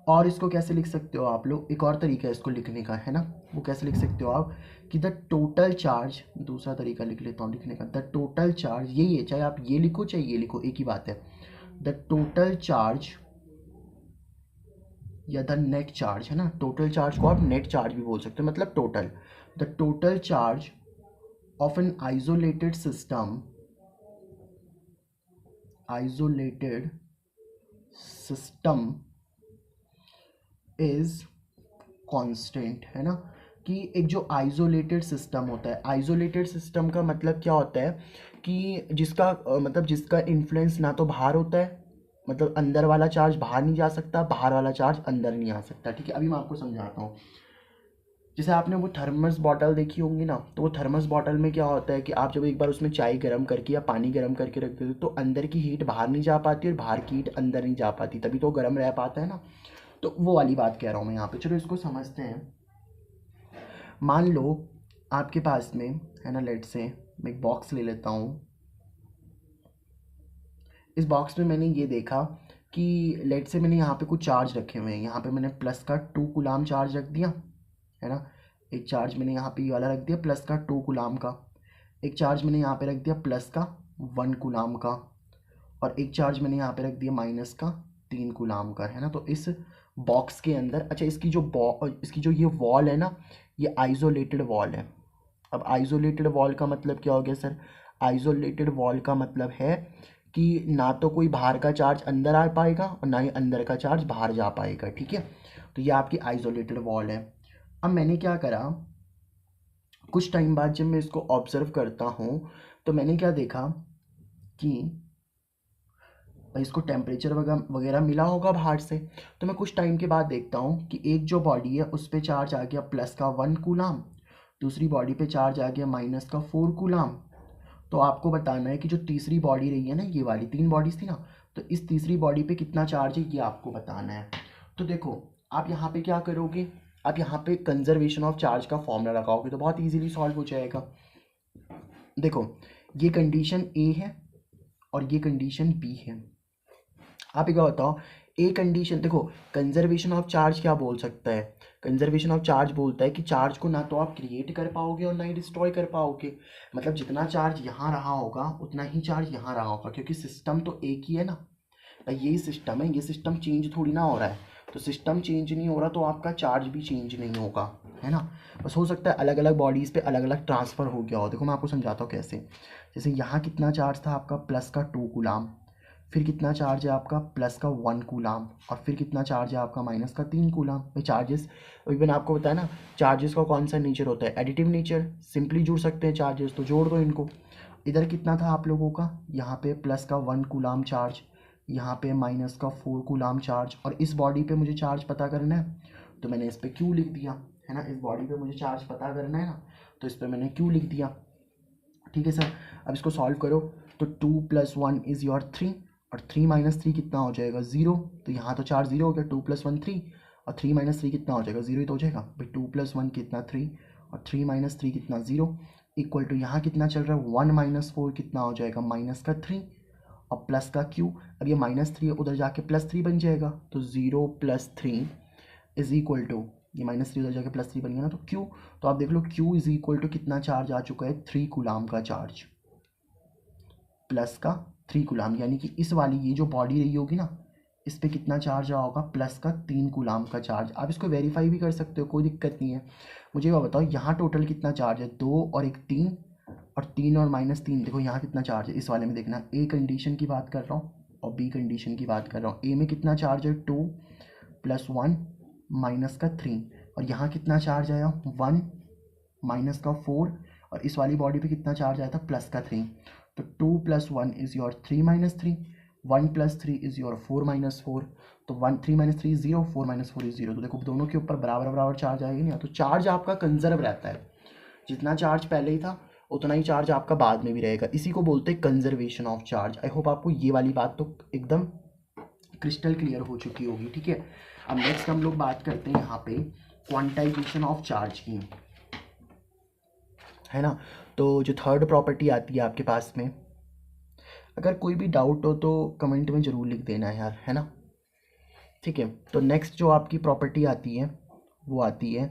और इसको कैसे लिख सकते हो आप लोग, एक और तरीका है इसको लिखने का, है ना। वो कैसे लिख सकते हो आप कि द टोटल चार्ज, दूसरा तरीका लिख लेता हूँ लिखने का, द टोटल चार्ज यही है, चाहे आप ये लिखो चाहे ये लिखो, एक ही बात है। द टोटल चार्ज या द नेट चार्ज, है ना। टोटल चार्ज को आप नेट चार्ज भी बोल सकते हो, मतलब total. The total charge of an isolated system is constant, है ना। कि एक जो आइसोलेटेड सिस्टम होता है, आइसोलेटेड सिस्टम का मतलब क्या होता है कि जिसका मतलब जिसका इन्फ्लुएंस ना तो बाहर होता है, मतलब अंदर वाला चार्ज बाहर नहीं जा सकता, बाहर वाला चार्ज अंदर नहीं आ सकता, ठीक है। अभी मैं आपको समझाता हूँ। जैसे आपने वो थर्मस बॉटल देखी होंगी ना, तो वो थर्मस बॉटल में क्या होता है कि आप जब एक बार उसमें चाय गर्म करके या पानी गर्म करके रख देते हो तो अंदर की हीट बाहर नहीं जा पाती और बाहर की हीट अंदर नहीं जा पाती, तभी तो गर्म रह पाता है ना। तो वो वाली बात कह रहा हूँ मैं यहाँ पे। चलो इसको समझते हैं। मान लो आपके पास में है ना, लेट से मैं एक बॉक्स ले लेता हूँ। इस बॉक्स में मैंने ये देखा कि लेट से मैंने यहाँ पे कुछ चार्ज रखे हुए हैं। यहाँ पे मैंने प्लस का 2 कूलाम चार्ज रख दिया है ना। एक चार्ज मैंने यहाँ पे ये वाला रख दिया प्लस का 2 कूलाम का। एक चार्ज मैंने यहाँ पे रख दिया प्लस का 1 कूलाम का। और एक चार्ज मैंने यहाँ पे रख दिया माइनस का 3 कूलाम का, है ना। तो इस बॉक्स के अंदर, अच्छा इसकी जो ये वॉल है ना, ये आइसोलेटेड वॉल है। अब आइसोलेटेड वॉल का मतलब क्या हो गया सर? आइसोलेटेड वॉल का मतलब है कि ना तो कोई बाहर का चार्ज अंदर आ पाएगा और ना ही अंदर का चार्ज बाहर जा पाएगा, ठीक है। तो ये आपकी आइसोलेटेड वॉल है। अब मैंने क्या करा, कुछ टाइम बाद जब मैं इसको ऑब्जर्व करता हूँ तो मैंने क्या देखा कि भाई इसको टेम्परेचर वगैरह मिला होगा बाहर से। तो मैं कुछ टाइम के बाद देखता हूँ कि एक जो बॉडी है उस पर चार्ज आ गया प्लस का 1 कूलाम, दूसरी बॉडी पे चार्ज आ गया माइनस का 4 कूलाम। तो आपको बताना है कि जो तीसरी बॉडी रही है ना, ये वाली 3 बॉडीज थी ना, तो इस तीसरी बॉडी पे कितना चार्ज है ये आपको बताना है। तो देखो आप यहाँ पे क्या करोगे, आप यहाँ पे कंजर्वेशन ऑफ चार्ज का फॉर्मूला लगाओगे तो बहुत इजीली सॉल्व हो जाएगा। देखो ये कंडीशन ए है और ये कंडीशन बी है। आप एक बात बताओ, ए कंडीशन, देखो कंजर्वेशन ऑफ चार्ज क्या बोल सकता है? कंजर्वेशन ऑफ चार्ज बोलता है कि चार्ज को ना तो आप क्रिएट कर पाओगे और ना ही डिस्ट्रॉय कर पाओगे। मतलब जितना चार्ज यहाँ रहा होगा उतना ही चार्ज यहाँ रहा होगा, क्योंकि सिस्टम तो एक ही है ना। यही सिस्टम है, ये सिस्टम चेंज थोड़ी ना हो रहा है। तो सिस्टम चेंज नहीं हो रहा तो आपका चार्ज भी चेंज नहीं होगा, है ना। बस हो सकता है अलग अलग बॉडीज़ पे अलग अलग ट्रांसफ़र हो गया हो। देखो मैं आपको समझाता हूँ कैसे। जैसे यहाँ कितना चार्ज था आपका प्लस का 2 कूलाम, फिर कितना चार्ज है आपका प्लस का 1 कूलाम, और फिर कितना चार्ज है आपका माइनस का 3 कूलाम। भाई चार्जेस, अभी मैंने आपको बताया ना, चार्जेस का कौन सा नेचर होता है? Additive nature. सिंपली जुड़ सकते हैं चार्जेस, तो जोड़ दो इनको। इधर कितना था आप लोगों का, यहाँ पे प्लस का 1 कूलाम चार्ज, यहाँ पे माइनस का 4 कूलाम चार्ज, और इस बॉडी पे मुझे चार्ज पता करना है तो मैंने इस पर क्यू लिख दिया, है ना। इस बॉडी पे मुझे चार्ज पता करना है ना, तो इस पर मैंने क्यू लिख दिया, ठीक है सर। अब इसको सॉल्व करो तो 2 + 1 इज़ योर 3, और 3 - 3 कितना हो जाएगा 0। तो यहाँ तो चार्ज 0 हो गया, 2 + 1 3, और 3 - 3 कितना हो जाएगा 0 ही तो हो जाएगा भाई। 2 + 1 कितना 3, और 3 - 3 कितना 0, इक्वल टू यहाँ कितना चल रहा है 1 - 4 कितना हो जाएगा माइनस का 3, और प्लस का क्यू। अब ये -3 उधर जाके +3 बन जाएगा, तो 0 + 3 इज इक्वल टू, ये -3 उधर जाके +3 बन गया ना, तो क्यू। तो आप देख लो क्यू इज इक्वल टू कितना चार्ज आ चुका है 3 कूलाम का चार्ज, प्लस का 3 कूलाम, यानी कि इस वाली ये जो बॉडी रही होगी ना, इस पर कितना चार्ज आ होगा प्लस का 3 कूलाम का चार्ज। आप इसको वेरीफाई भी कर सकते हो, कोई दिक्कत नहीं है। मुझे ये बताओ यहाँ टोटल कितना चार्ज है, 2 और 1 3, और 3 और -3, देखो यहाँ कितना चार्ज है इस वाले में। देखना ए कंडीशन की बात कर रहा हूँ और बी कंडीशन की बात कर रहा हूँ। ए में कितना चार्ज है 2 + 1 माइनस का 3, और यहाँ कितना चार्ज आया 1 माइनस का 4, और इस वाली बॉडी पे कितना चार्ज आया था प्लस का 3। तो 2 + 1 इज़ योर 3 - 3, 1 + 3 इज़ योर 4 - 4। तो 3 - 3 0, 4 - 4 इज 0। तो देखो दोनों के ऊपर बराबर बराबर चार्ज आएगी नहीं, तो चार्ज आपका कंजर्व रहता है। जितना चार्ज पहले ही था उतना ही चार्ज आपका बाद में भी रहेगा। इसी को बोलते हैं conservation of charge. I hope आपको ये वाली बात तो एकदम क्रिस्टल क्लियर हो चुकी होगी, ठीक है। अब नेक्स्ट हम लोग बात करते हैं यहाँ पे क्वांटाइजेशन ऑफ चार्ज की, है ना। तो जो थर्ड प्रॉपर्टी आती है आपके पास में, अगर कोई भी डाउट हो तो कमेंट में ज़रूर लिख देना यार, है ना, ठीक है। तो नेक्स्ट जो आपकी प्रॉपर्टी आती है वो आती है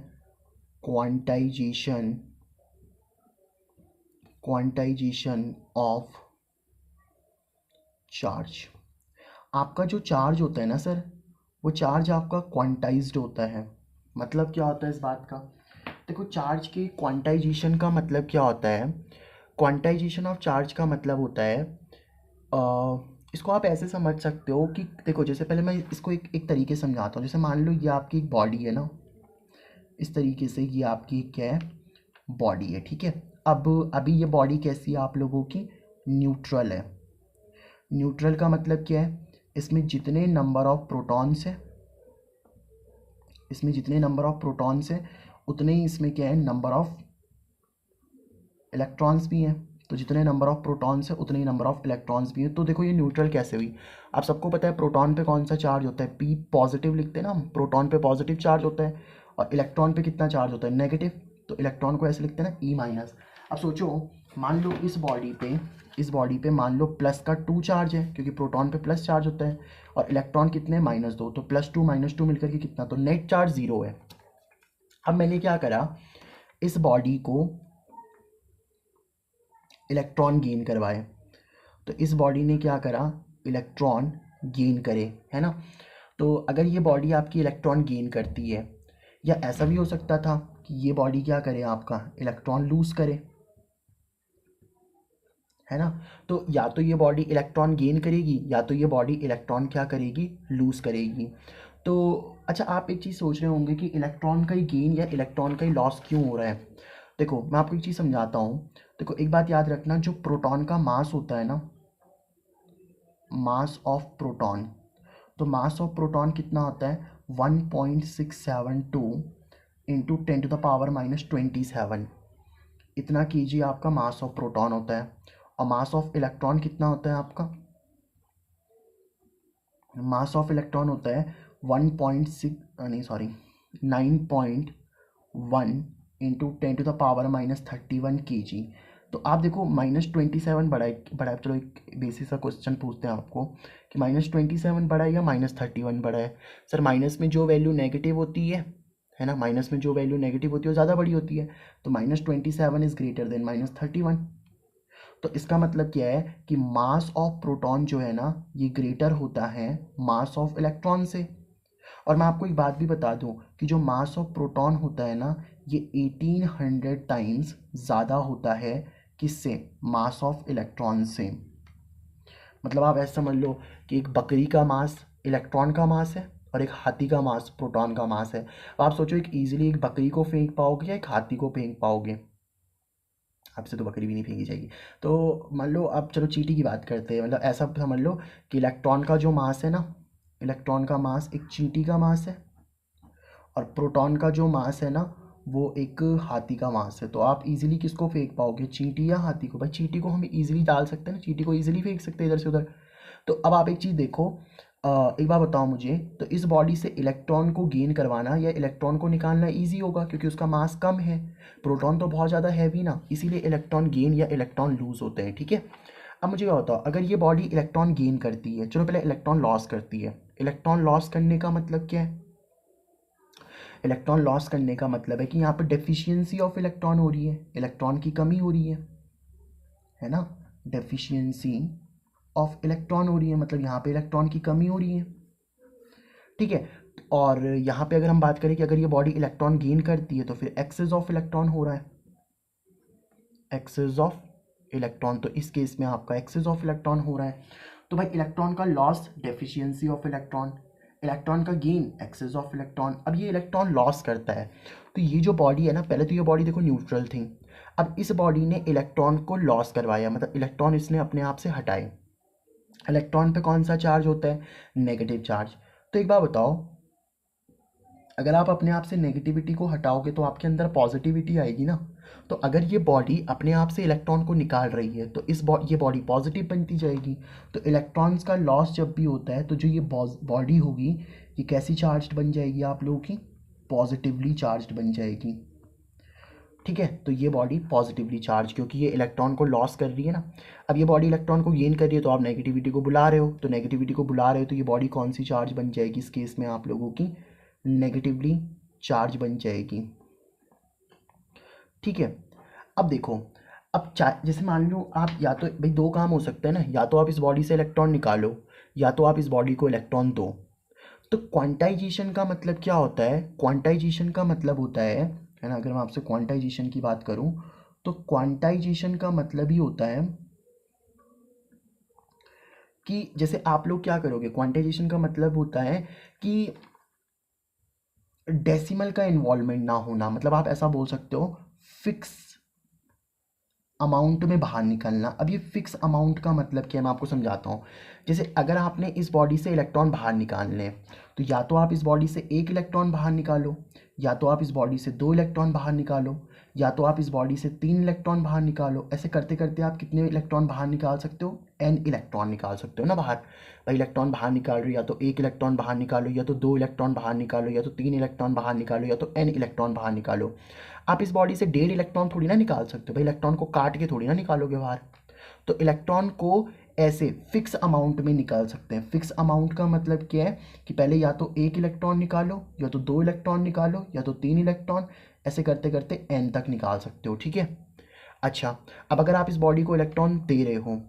क्वांटाइजेशन ऑफ चार्ज। आपका जो चार्ज होता है ना सर, वो चार्ज आपका क्वांटाइज्ड होता है। मतलब क्या होता है इस बात का? देखो चार्ज के क्वांटाइजेशन का मतलब क्या होता है? क्वांटाइजेशन ऑफ चार्ज का मतलब होता है, इसको आप ऐसे समझ सकते हो कि देखो, जैसे पहले मैं इसको एक तरीके से समझाता हूँ। जैसे मान लो ये आपकी एक बॉडी है ना, इस तरीके से ये आपकी क्या है, बॉडी है, ठीक है। अब अभी ये बॉडी कैसी है आप लोगों की? न्यूट्रल है। न्यूट्रल का मतलब क्या है? इसमें जितने नंबर ऑफ प्रोटॉन्स है, इसमें जितने नंबर ऑफ प्रोटॉन्स है उतने ही इसमें क्या है, नंबर ऑफ इलेक्ट्रॉन्स भी हैं, तो जितने नंबर ऑफ प्रोटॉन्स है उतने ही नंबर ऑफ इलेक्ट्रॉन्स भी हैं। तो देखो ये न्यूट्रल कैसे हुई। आप सबको पता है प्रोटॉन पे कौन सा चार्ज होता है, पी पॉजिटिव लिखते हैं ना हम, प्रोटॉन पे पॉजिटिव चार्ज होता है और इलेक्ट्रॉन पे कितना चार्ज होता है, नेगेटिव। तो इलेक्ट्रॉन को ऐसे लिखते हैं ना, ई माइनस। अब सोचो, मान लो इस बॉडी पे मान लो प्लस का 2 चार्ज है, क्योंकि प्रोटॉन पे प्लस चार्ज होता है, और इलेक्ट्रॉन कितने, -2। तो +2 -2 मिलकर के कितना, तो नेट चार्ज 0 है। अब मैंने क्या करा, इस बॉडी को इलेक्ट्रॉन गेन करवाए। तो इस बॉडी ने क्या करा, इलेक्ट्रॉन गेन करे, है ना। तो अगर ये बॉडी आपकी इलेक्ट्रॉन गेन करती है, या ऐसा भी हो सकता था कि ये बॉडी क्या करे, आपका इलेक्ट्रॉन लूज करे, है ना। तो या तो ये बॉडी इलेक्ट्रॉन गेन करेगी, या तो ये बॉडी इलेक्ट्रॉन क्या करेगी, लूज करेगी। तो अच्छा, आप एक चीज़ सोच रहे होंगे कि इलेक्ट्रॉन का ही गेन या इलेक्ट्रॉन का ही लॉस क्यों हो रहा है। देखो मैं आपको एक चीज़ समझाता हूँ। देखो एक बात याद रखना, जो प्रोटॉन का मास होता है ना, मास ऑफ प्रोटॉन, तो मास ऑफ प्रोटॉन कितना होता है, 1.672 इंटू 10⁻⁻27। इतना kg आपका मास ऑफ प्रोटॉन होता है। और मास ऑफ इलेक्ट्रॉन कितना होता है आपका, मास ऑफ इलेक्ट्रॉन होता है 9.1 इंटू 10⁻⁻31 kg। तो आप देखो -27 बड़ा है। चलो एक बेसिक सा क्वेश्चन पूछते हैं आपको कि -27 बड़ा है या -31 बड़ा है। सर माइनस में जो वैल्यू नेगेटिव होती है ना, माइनस में जो वैल्यू नेगेटिव होती है वो ज़्यादा बड़ी होती है। तो -27 इज़ ग्रेटर देन -31। तो इसका मतलब क्या है कि मास ऑफ प्रोटॉन जो है ना, ये ग्रेटर होता है मास ऑफ इलेक्ट्रॉन से। और मैं आपको एक बात भी बता दूं कि जो मास ऑफ प्रोटॉन होता है ना, ये 1800 टाइम्स ज़्यादा होता है किससे, मास ऑफ इलेक्ट्रॉन से। मतलब आप ऐसा समझ लो कि एक बकरी का मास इलेक्ट्रॉन का मास है, और एक हाथी का मास प्रोटॉन का मास है। अब आप सोचो, एक ईजिली एक बकरी को फेंक पाओगे या एक हाथी को फेंक पाओगे, आपसे तो बकरी भी नहीं फेंकी जाएगी। तो मान लो, अब चलो चींटी की बात करते हैं। मतलब ऐसा समझ लो कि इलेक्ट्रॉन का जो मास है ना, इलेक्ट्रॉन का मास एक चींटी का मास है, और प्रोटॉन का जो मास है ना, वो एक हाथी का मास है। तो आप इजीली किसको फेंक पाओगे, चींटी या हाथी को। भाई चींटी को हम इजीली डाल सकते हैं ना, चींटी को इजीली फेंक सकते हैं इधर से उधर। तो अब आप एक चीज़ देखो, एक बार बताओ मुझे, तो इस बॉडी से इलेक्ट्रॉन को गेन करवाना या इलेक्ट्रॉन को निकालना इजी होगा, क्योंकि उसका मास कम है। प्रोटॉन तो बहुत ज़्यादा हैवी ना, इसीलिए इलेक्ट्रॉन गेन या इलेक्ट्रॉन लूज होते हैं, ठीक है। अब मुझे क्या बताओ, अगर ये बॉडी इलेक्ट्रॉन गेन करती है, चलो पहले इलेक्ट्रॉन लॉस करती है। इलेक्ट्रॉन लॉस करने का मतलब क्या है, इलेक्ट्रॉन लॉस करने का मतलब है कि यहाँ पर डेफिशिएंसी ऑफ इलेक्ट्रॉन हो रही है, इलेक्ट्रॉन की कमी हो रही है ना। डेफिशिएंसी ऑफ इलेक्ट्रॉन हो रही है, मतलब यहाँ पे इलेक्ट्रॉन की कमी हो रही है, ठीक है। और यहाँ पे अगर हम बात करें कि अगर ये बॉडी इलेक्ट्रॉन गेन करती है, तो फिर एक्सेस ऑफ इलेक्ट्रॉन हो रहा है, एक्सेस ऑफ इलेक्ट्रॉन। तो इस केस में आपका एक्सेस ऑफ इलेक्ट्रॉन हो रहा है। तो भाई इलेक्ट्रॉन का loss deficiency of electron, electron का गेन एक्सेस ऑफ इलेक्ट्रॉन। अब ये इलेक्ट्रॉन लॉस करता है, तो ये जो बॉडी है ना, पहले तो ये बॉडी देखो न्यूट्रल थी, अब इस बॉडी ने इलेक्ट्रॉन को लॉस करवाया, मतलब इलेक्ट्रॉन इसने अपने आप से हटाए। इलेक्ट्रॉन पे कौन सा चार्ज होता है, नेगेटिव चार्ज। तो एक बात बताओ, अगर आप अपने आप से नेगेटिविटी को हटाओगे तो आपके अंदर पॉजिटिविटी आएगी ना। तो अगर ये बॉडी अपने आप से इलेक्ट्रॉन को निकाल रही है, तो ये बॉडी पॉजिटिव बनती जाएगी। तो इलेक्ट्रॉन्स का लॉस जब भी होता है, तो जो ये बॉडी होगी, ये कैसी चार्ज्ड बन जाएगी आप लोगों की, पॉजिटिवली चार्ज्ड बन जाएगी, ठीक है। तो ये बॉडी पॉजिटिवली चार्ज, क्योंकि ये इलेक्ट्रॉन को लॉस कर रही है ना। अब ये बॉडी इलेक्ट्रॉन को गेन कर रही है, तो आप नेगेटिविटी को बुला रहे हो, तो नेगेटिविटी को बुला रहे हो, तो ये बॉडी कौन सी चार्ज बन जाएगी, इस केस में आप लोगों की नेगेटिवली चार्ज बन जाएगी, ठीक है। अब देखो, अब जैसे मान लो आप, या तो भाई दो काम हो सकते हैं ना, या तो आप इस बॉडी से इलेक्ट्रॉन निकालो, या तो आप इस बॉडी को इलेक्ट्रॉन दो। तो क्वांटाइजेशन का मतलब क्या होता है, क्वांटाइजेशन का मतलब होता है ना, अगर मैं आपसे क्वांटाइजेशन की बात करूं, तो क्वांटाइजेशन का मतलब ही होता है कि जैसे आप लोग क्या करोगे, क्वांटाइजेशन का मतलब होता है कि डेसिमल का इन्वॉल्वमेंट ना होना। मतलब आप ऐसा बोल सकते हो, फिक्स अमाउंट में बाहर निकलना। अब ये फिक्स अमाउंट का मतलब क्या है, मैं आपको समझाता हूँ। जैसे अगर आपने इस बॉडी से इलेक्ट्रॉन बाहर निकालने हैं, तो या तो आप इस बॉडी से 1 इलेक्ट्रॉन बाहर निकालो, या तो आप इस बॉडी से 2 इलेक्ट्रॉन बाहर निकालो, या तो आप इस बॉडी से 3 इलेक्ट्रॉन बाहर निकालो। ऐसे करते करते आप कितने इलेक्ट्रॉन बाहर निकाल सकते हो? n इलेक्ट्रॉन निकाल सकते हो ना बाहर। भाई इलेक्ट्रॉन बाहर निकाल रहे हो, या तो 1 इलेक्ट्रॉन बाहर निकालो, या तो 2 इलेक्ट्रॉन बाहर निकालो, या तो 3 इलेक्ट्रॉन बाहर निकालो, या तो n इलेक्ट्रॉन बाहर निकालो। आप इस बॉडी से 1.5 इलेक्ट्रॉन थोड़ी ना निकाल सकते हो भाई, इलेक्ट्रॉन को काट के थोड़ी ना निकालोगे बाहर। तो इलेक्ट्रॉन को ऐसे फिक्स अमाउंट में निकाल सकते हैं। फिक्स अमाउंट का मतलब क्या है कि पहले या तो 1 इलेक्ट्रॉन निकालो, या तो 2 इलेक्ट्रॉन निकालो, या तो 3 इलेक्ट्रॉन, ऐसे करते करते n तक निकाल सकते हो, ठीक है। अच्छा, अब अगर आप इस बॉडी को इलेक्ट्रॉन दे रहे हो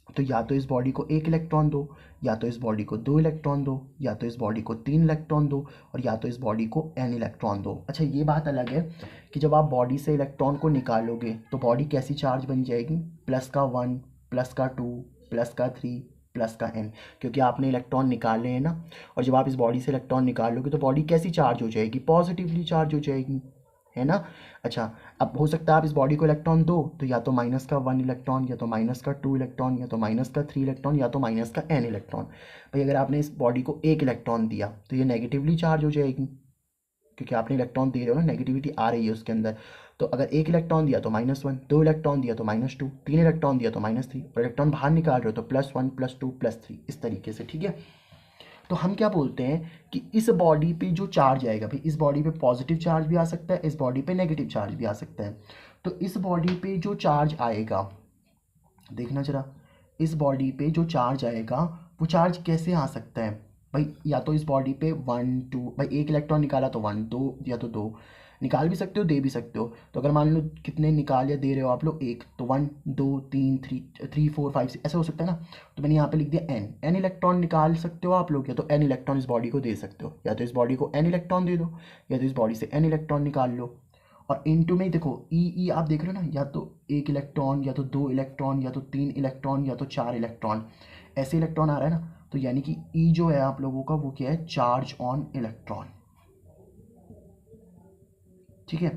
तो या तो इस बॉडी को 1 इलेक्ट्रॉन दो, या तो इस बॉडी को 2 इलेक्ट्रॉन दो, या तो इस बॉडी को 3 इलेक्ट्रॉन दो, और या तो इस बॉडी को n इलेक्ट्रॉन दो। अच्छा, ये बात अलग है कि जब आप बॉडी से इलेक्ट्रॉन को निकालोगे तो बॉडी कैसी चार्ज बन जाएगी? प्लस का 1, प्लस का 2, प्लस का 3, प्लस का n, क्योंकि आपने इलेक्ट्रॉन निकाले हैं ना। और जब आप इस बॉडी से इलेक्ट्रॉन निकालोगे तो बॉडी कैसी चार्ज हो जाएगी? पॉजिटिवली चार्ज हो जाएगी, है ना। अच्छा, अब हो सकता है आप इस बॉडी को इलेक्ट्रॉन दो तो या तो माइनस का 1 इलेक्ट्रॉन, या तो माइनस का 2 इलेक्ट्रॉन, या तो माइनस का 3 इलेक्ट्रॉन, या तो माइनस का n इलेक्ट्रॉन। भाई अगर आपने इस बॉडी को 1 इलेक्ट्रॉन दिया तो ये नेगेटिवली चार्ज हो जाएगी, क्योंकि आपने इलेक्ट्रॉन दे रहे हो ना, नेगेटिविटी आ रही है उसके अंदर। तो अगर 1 इलेक्ट्रॉन दिया तो -1, 2 इलेक्ट्रॉन दिया तो -2, 3 इलेक्ट्रॉन दिया तो -3, और इलेक्ट्रॉन बाहर निकाल रहे हो तो +1, +2, +3, इस तरीके से, ठीक है। तो हम क्या बोलते हैं कि इस बॉडी पे जो चार्ज आएगा भाई, इस बॉडी पे पॉजिटिव चार्ज भी आ सकता है, इस बॉडी पे नेगेटिव चार्ज भी आ सकता है। तो इस बॉडी पे जो चार्ज आएगा, देखना जरा, इस बॉडी पे जो चार्ज आएगा वो चार्ज कैसे आ सकता है भाई? या तो इस बॉडी पे 1 2, भाई 1 इलेक्ट्रॉन निकाला तो 1, 2 या तो 2 निकाल भी सकते हो, दे भी सकते हो। तो अगर मान लो कितने निकाल या दे रहे हो आप लोग, 1, तो 1 2 3 3 4 5 6 ऐसे हो सकता है ना। तो मैंने यहाँ पे लिख दिया n इलेक्ट्रॉन निकाल सकते हो आप लोग, या तो n इलेक्ट्रॉन इस बॉडी को दे सकते हो, या तो इस बॉडी को n इलेक्ट्रॉन दे दो, या तो इस बॉडी से n इलेक्ट्रॉन निकाल लो। और इनटू में देखो ई आप देख रहे हो ना, या तो 1 इलेक्ट्रॉन, या तो 2 इलेक्ट्रॉन, या तो 3 इलेक्ट्रॉन, या तो 4 इलेक्ट्रॉन, ऐसे इलेक्ट्रॉन आ रहा है ना। तो यानी कि ई जो है आप लोगों का वो क्या है? चार्ज ऑन इलेक्ट्रॉन, ठीक है।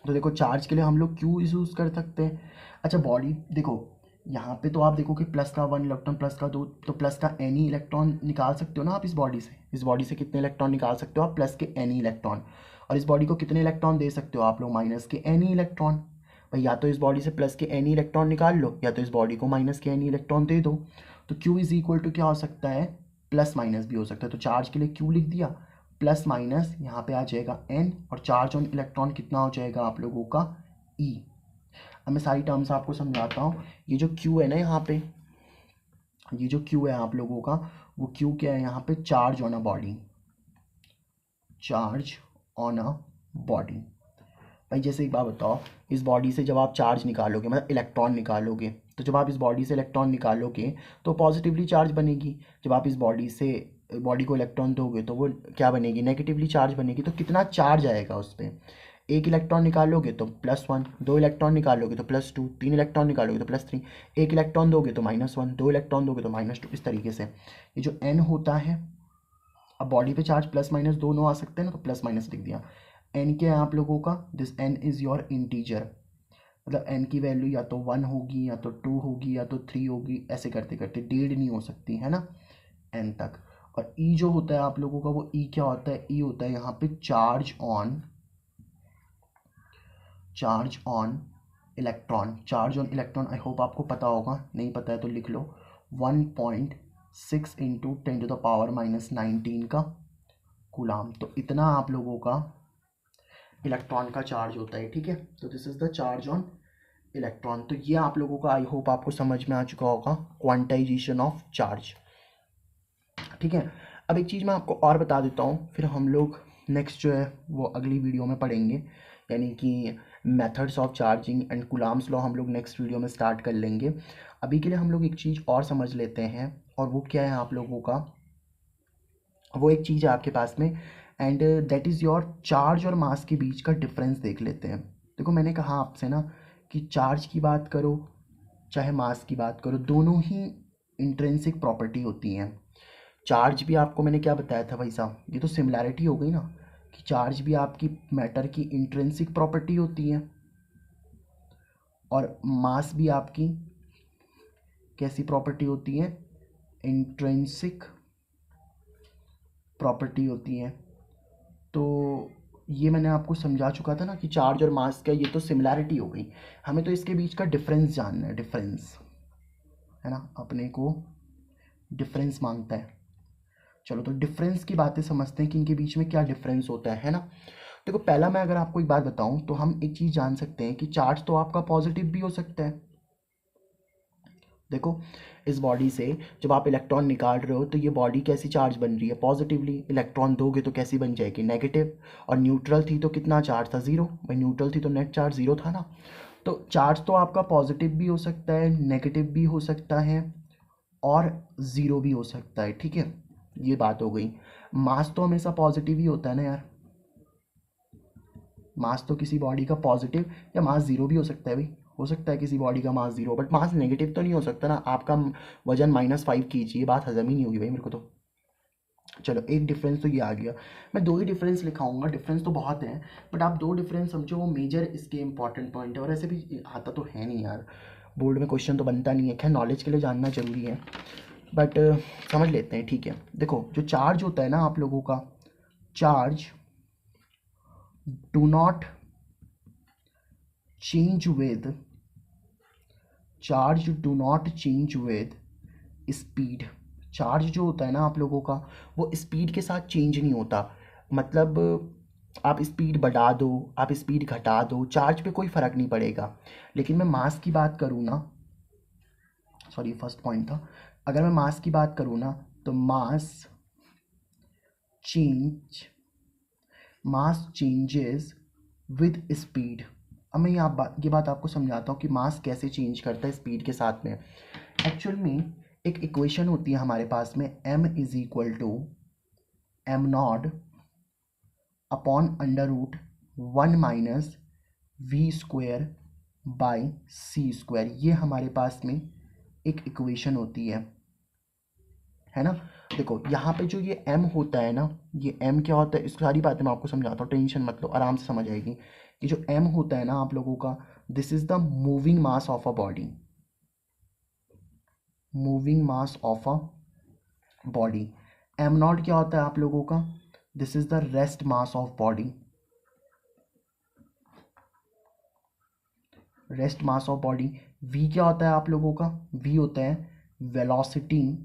तो देखो चार्ज के लिए हम लोग क्यू यूज़ कर सकते हैं। अच्छा, बॉडी देखो, यहाँ पे तो आप देखो कि प्लस का 1 इलेक्ट्रॉन, प्लस का 2, तो प्लस का एनी इलेक्ट्रॉन निकाल सकते हो ना आप इस बॉडी से। इस बॉडी से कितने इलेक्ट्रॉन निकाल सकते हो आप? प्लस के एनी इलेक्ट्रॉन। और इस बॉडी को कितने इलेक्ट्रॉन दे सकते हो आप लोग? माइनस के एनी इलेक्ट्रॉन। भाई या तो इस बॉडी से प्लस के एनी इलेक्ट्रॉन निकाल लो, या तो इस बॉडी को माइनस के एनी इलेक्ट्रॉन दे दो। तो क्यू इज इक्वल टू क्या हो सकता है? प्लस माइनस भी हो सकता है। तो चार्ज के लिए क्यू लिख दिया, प्लस माइनस यहाँ पे आ जाएगा n, और चार्ज ऑन इलेक्ट्रॉन कितना हो जाएगा आप लोगों का? E। अब मैं सारी टर्म्स आपको समझाता हूँ। ये जो Q है ना यहाँ पे, ये जो Q है आप लोगों का, वो Q क्या है यहाँ पे? Charge on a body, charge on a body. भाई जैसे एक बात बताओ, इस बॉडी से जब आप चार्ज निकालोगे, मतलब इलेक्ट्रॉन निकालोगे, तो जब आप इस बॉडी से इलेक्ट्रॉन निकालोगे तो पॉजिटिवली चार्ज बनेगी। जब आप इस बॉडी से बॉडी को इलेक्ट्रॉन दोगे तो वो क्या बनेगी? नेगेटिवली चार्ज बनेगी। तो कितना चार्ज आएगा उस पर? 1 इलेक्ट्रॉन निकालोगे तो +1, 2 इलेक्ट्रॉन निकालोगे तो +2, 3 इलेक्ट्रॉन निकालोगे तो +3, 1 इलेक्ट्रॉन दोगे तो -1, 2 इलेक्ट्रॉन दोगे तो -2, इस तरीके से। ये जो n होता है, अब बॉडी पे चार्ज प्लस माइनस दोनों आ सकते हैं ना, तो प्लस माइनस लिख दिया। n क्या है आप लोगों का? This n is your integer, मतलब n की वैल्यू या तो 1 होगी, या तो 2 होगी, या तो 3 होगी, ऐसे करते करते 1.5 नहीं हो सकती, है ना, n तक। और e जो होता है आप लोगों का, वो e क्या होता है? e होता है यहाँ पे charge on electron. Charge on electron I hope आपको पता होगा, नहीं पता है तो लिख लो, 1.6 इंटू 10⁻⁻19 का कूलाम। तो इतना आप लोगों का इलेक्ट्रॉन का चार्ज होता है, ठीक है। तो this is the charge on electron. तो ये आप लोगों का आई होप आपको समझ में आ चुका होगा, क्वांटाइजेशन ऑफ चार्ज, ठीक है। अब एक चीज़ मैं आपको और बता देता हूँ, फिर हम लोग नेक्स्ट जो है वो अगली वीडियो में पढ़ेंगे, यानी कि methods of charging and coulombs law हम लोग नेक्स्ट वीडियो में स्टार्ट कर लेंगे। अभी के लिए हम लोग एक चीज़ और समझ लेते हैं, और वो क्या है आप लोगों का, वो एक चीज़ है आपके पास में, and that is your charge और मास के बीच का डिफरेंस देख लेते हैं। देखो मैंने कहा आपसे ना कि चार्ज की बात करो चाहे मास की बात करो, दोनों ही इंट्रिंसिक प्रॉपर्टी होती हैं। चार्ज भी आपको मैंने क्या बताया था भाई साहब, ये तो सिमिलैरिटी हो गई ना, कि चार्ज भी आपकी मैटर की इंट्रिंसिक प्रॉपर्टी होती है, और मास भी आपकी कैसी प्रॉपर्टी होती है? इंट्रिंसिक प्रॉपर्टी होती है। तो ये मैंने आपको समझा चुका था ना कि चार्ज और मास का ये तो सिमिलैरिटी हो गई, हमें तो इसके बीच का डिफरेंस जानना है, डिफरेंस, है ना, अपने को डिफरेंस मांगता है। चलो तो डिफरेंस की बातें समझते हैं कि इनके बीच में क्या डिफरेंस होता है ना। देखो पहला मैं अगर आपको एक बात बताऊं तो हम एक चीज़ जान सकते हैं कि चार्ज तो आपका पॉजिटिव भी हो सकता है। देखो इस बॉडी से जब आप इलेक्ट्रॉन निकाल रहे हो तो ये बॉडी कैसी चार्ज बन रही है, पॉजिटिवली। इलेक्ट्रॉन दोगे तो कैसी बन जाएगी, नेगेटिव। और न्यूट्रल थी तो कितना चार्ज था, ज़ीरो। भाई न्यूट्रल थी तो नेट चार्ज ज़ीरो था ना। तो चार्ज तो आपका पॉजिटिव भी हो सकता है, नेगेटिव भी हो सकता है और ज़ीरो भी हो सकता है, ठीक है। ये बात हो गई। मास तो हमेशा पॉजिटिव ही होता है ना यार, मास तो किसी बॉडी का पॉजिटिव या मास ज़ीरो भी हो सकता है भाई। हो सकता है किसी बॉडी का मास ज़ीरो, बट मास नेगेटिव तो नहीं हो सकता ना। आपका वजन -5 कीजिए, बात हजम ही नहीं होगी भाई मेरे को तो। चलो एक डिफरेंस तो ये आ गया। मैं दो ही डिफरेंस लिखाऊंगा, डिफरेंस तो बहुत हैं बट आप दो डिफरेंस समझो, वो मेजर इसके इंपॉर्टेंट पॉइंट है। और ऐसे भी आता तो है नहीं यार, बोर्ड में क्वेश्चन तो बनता नहीं है, खैर नॉलेज के लिए जानना जरूरी है, बट समझ लेते हैं, ठीक है। देखो जो चार्ज होता है ना आप लोगों का, charge do not change with, charge do not change with speed. Charge जो होता है ना आप लोगों का, वो स्पीड के साथ चेंज नहीं होता। मतलब आप स्पीड बढ़ा दो, आप स्पीड घटा दो, चार्ज पे कोई फ़र्क नहीं पड़ेगा। लेकिन मैं मास की बात करूँ ना, सॉरी फर्स्ट पॉइंट था, अगर मैं मास की बात करूँ ना तो change mass changes with speed. अब मैं ये बात आपको समझाता हूँ कि मास कैसे चेंज करता है स्पीड के साथ में। एक्चुअल में एक इक्वेशन होती है हमारे पास में, m is equal to M not upon √1 minus V square by C square. ये हमारे पास में एक इक्वेशन होती है ना। देखो यहाँ पे जो ये m होता है ना, ये m क्या होता है, इस सारी बातें मैं आपको समझाता हूँ, टेंशन मत लो, आराम से समझ आएगी। ये जो m होता है ना आप लोगों का, this is the moving mass of a body, moving mass of a body. M not क्या होता है आप लोगों का, this is the rest mass of body, rest mass of body. V क्या होता है आप लोगों का, वी होता है वेलोसिटी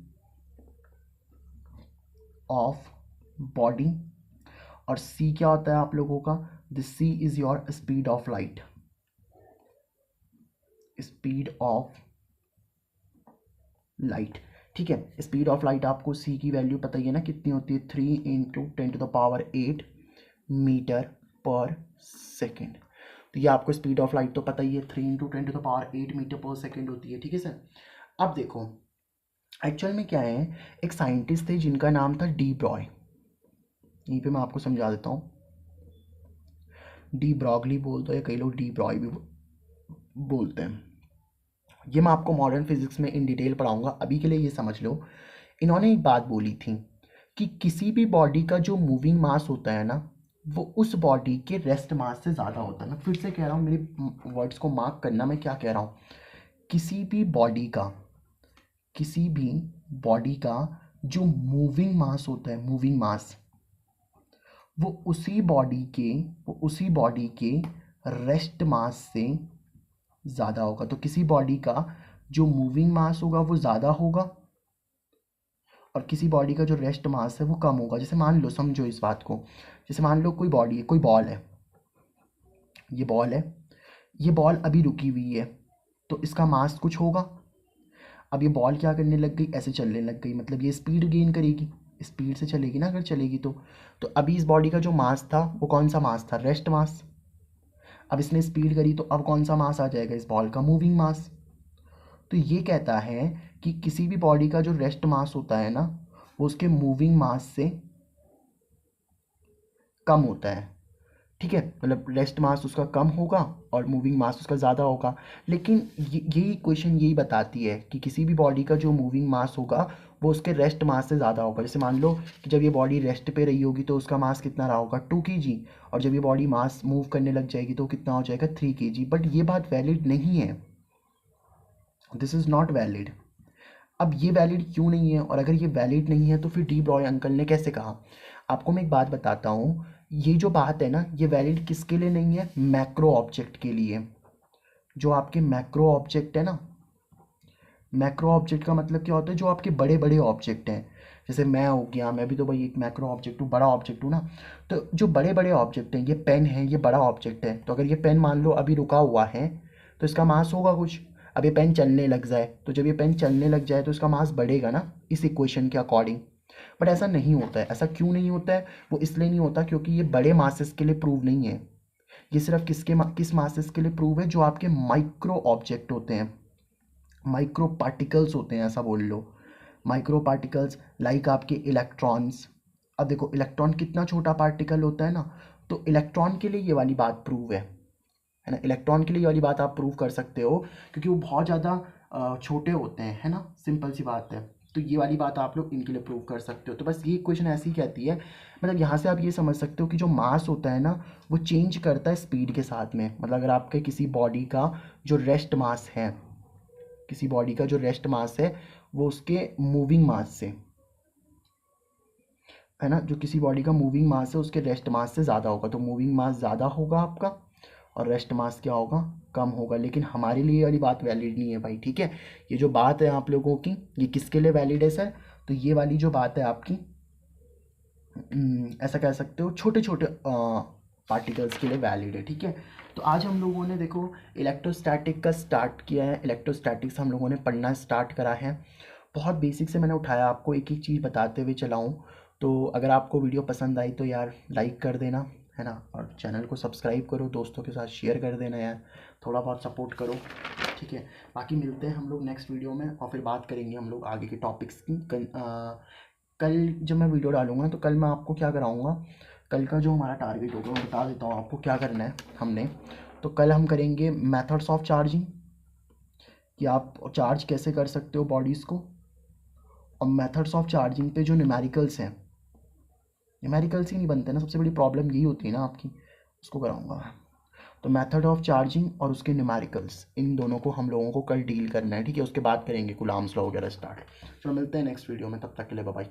ऑफ बॉडी। और सी क्या होता है आप लोगों का, this C is your speed of light, speed of light, ठीक है। स्पीड ऑफ लाइट आपको सी की वैल्यू पता ही है ना, कितनी होती है, 3 × 10⁸ मीटर पर सेकेंड। तो ये आपको स्पीड ऑफ लाइट तो पता ही है, 3 × 10⁸ मीटर पर सेकेंड होती है, ठीक है सर। अब देखो एक्चुअल में क्या है, एक साइंटिस्ट थे जिनका नाम था डी ब्रॉय, यहीं पे मैं आपको समझा देता हूँ। डी ब्रॉगली बोलते हैं, या कई लोग डी ब्रॉय भी बोलते हैं। ये मैं आपको मॉडर्न फिजिक्स में इन डिटेल पढ़ाऊंगा, अभी के लिए ये समझ लो। इन्होंने एक बात बोली थी कि किसी भी बॉडी का जो मूविंग मास होता है ना, वो उस बॉडी के रेस्ट मास से ज़्यादा होता है। मैं फिर से कह रहा हूँ, मेरे वर्ड्स को मार्क करना, मैं क्या कह रहा हूँ। किसी भी बॉडी का जो मूविंग मास होता है, मूविंग मास, वो उसी बॉडी के रेस्ट मास से ज़्यादा होगा। तो किसी बॉडी का जो मूविंग मास होगा वो ज़्यादा होगा और किसी बॉडी का जो रेस्ट मास है वो कम होगा। जैसे मान लो, समझो इस बात को, जैसे मान लो कोई बॉडी है, कोई बॉल है, ये बॉल अभी रुकी हुई है, तो इसका मास कुछ होगा। अब ये बॉल क्या करने लग गई, ऐसे चलने लग गई, मतलब ये स्पीड गेन करेगी, स्पीड से चलेगी ना, अगर चलेगी तो अभी इस बॉडी का जो मास था वो कौन सा मास था, रेस्ट मास। अब इसने स्पीड करी तो अब कौन सा मास आ जाएगा इस बॉल का, मूविंग मास। तो ये कहता है कि किसी भी बॉडी का जो रेस्ट मास होता है ना, वो उसके मूविंग मास से कम होता है, ठीक है। मतलब रेस्ट मास उसका कम होगा और मूविंग मास उसका ज़्यादा होगा। लेकिन यही इक्वेशन यही बताती है कि किसी भी बॉडी का जो मूविंग मास होगा वो उसके रेस्ट मास से ज़्यादा होगा। जैसे मान लो कि जब ये बॉडी रेस्ट पे रही होगी तो उसका मास कितना रहा होगा, 2 kg, और जब ये बॉडी मास मूव करने लग जाएगी तो कितना हो जाएगा, 3 kg। बट ये बात वैलिड नहीं है, दिस इज़ नॉट वैलिड। अब ये वैलिड क्यों नहीं है, और अगर ये वैलिड नहीं है तो फिर डी ब्रॉय अंकल ने कैसे कहा। आपको मैं एक बात बताता हूँ, ये जो बात है ना, ये वैलिड किसके लिए नहीं है? मैक्रो ऑब्जेक्ट के लिए। जो आपके मैक्रो ऑब्जेक्ट है ना, मैक्रो ऑब्जेक्ट का मतलब क्या होता है? जो आपके बड़े बड़े ऑब्जेक्ट हैं, जैसे मैं हो गया, मैं भी तो भाई एक मैक्रो ऑब्जेक्ट हूँ, बड़ा ऑब्जेक्ट हूँ ना। तो जो बड़े बड़े ऑब्जेक्ट हैं, ये पेन है, ये बड़ा ऑब्जेक्ट है। तो अगर ये पेन मान लो अभी रुका हुआ है तो इसका मास होगा कुछ। अब ये पेन चलने लग जाए, तो जब ये पेन चलने लग जाए तो इसका मास बढ़ेगा ना, इस इक्वेशन के अकॉर्डिंग। बट ऐसा नहीं होता है। ऐसा क्यों नहीं होता है? वो इसलिए नहीं होता क्योंकि ये बड़े मासेस के लिए प्रूव नहीं है। ये सिर्फ किस मासेस के लिए प्रूव है? जो आपके माइक्रो ऑब्जेक्ट होते हैं, माइक्रो पार्टिकल्स होते हैं, ऐसा बोल लो। माइक्रो पार्टिकल्स लाइक आपके इलेक्ट्रॉन्स। अब देखो इलेक्ट्रॉन कितना छोटा पार्टिकल होता है ना, तो इलेक्ट्रॉन के लिए ये वाली बात प्रूव है ना। इलेक्ट्रॉन के लिए ये वाली बात आप प्रूव कर सकते हो क्योंकि वो बहुत ज़्यादा छोटे होते हैं, है ना, सिंपल सी बात है। तो ये वाली बात आप लोग इनके लिए प्रूव कर सकते हो। तो बस ये इक्वेशन ऐसी ही कहती है, मतलब यहाँ से आप ये समझ सकते हो कि जो मास होता है ना, वो चेंज करता है स्पीड के साथ में। मतलब अगर आपके किसी बॉडी का जो रेस्ट मास है, किसी बॉडी का जो रेस्ट मास है, वो उसके मूविंग मास से, है ना, जो किसी बॉडी का मूविंग मास है उसके रेस्ट मास से ज़्यादा होगा। तो मूविंग मास ज़्यादा होगा आपका और रेस्ट मास क्या होगा? कम होगा। लेकिन हमारे लिए ये वाली बात वैलिड नहीं है भाई, ठीक है। ये जो बात है आप लोगों की, ये किसके लिए वैलिड है सर? तो ये वाली जो बात है आपकी, ऐसा कह सकते हो छोटे छोटे पार्टिकल्स के लिए वैलिड है, ठीक है। तो आज हम लोगों ने देखो इलेक्ट्रोस्टैटिक का स्टार्ट किया है। इलेक्ट्रोस्टैटिक्स हम लोगों ने पढ़ना स्टार्ट करा है। बहुत बेसिक से मैंने उठाया, आपको एक एक चीज़ बताते हुए चलाऊँ। तो अगर आपको वीडियो पसंद आई तो यार लाइक कर देना, है ना, और चैनल को सब्सक्राइब करो, दोस्तों के साथ शेयर कर देना यार, थोड़ा बहुत सपोर्ट करो, ठीक है। बाकी मिलते हैं हम लोग नेक्स्ट वीडियो में और फिर बात करेंगे हम लोग आगे के टॉपिक्स की। कल जब मैं वीडियो डालूंगा तो कल मैं आपको क्या कराऊंगा, कल का जो हमारा टारगेट होगा मैं बता देता हूँ आपको क्या करना है हमने। तो कल हम करेंगे मेथड्स ऑफ चार्जिंग, कि आप चार्ज कैसे कर सकते हो बॉडीज़ को, और मेथड्स ऑफ चार्जिंग पे जो न्यूमेरिकल्स हैं, न्यूमेरिकल्स ही नहीं बनते ना, सबसे बड़ी प्रॉब्लम यही होती है ना आपकी, उसको कराऊंगा मैं। तो मेथड ऑफ चार्जिंग और उसके न्यूमेरिकल्स, इन दोनों को हम लोगों को कल डील करना है, ठीक है। उसके बाद करेंगे कूलम्ब्स लॉ वगैरह स्टार्ट। चलो मिलते हैं नेक्स्ट वीडियो में, तब तक के लिए बाय बाय।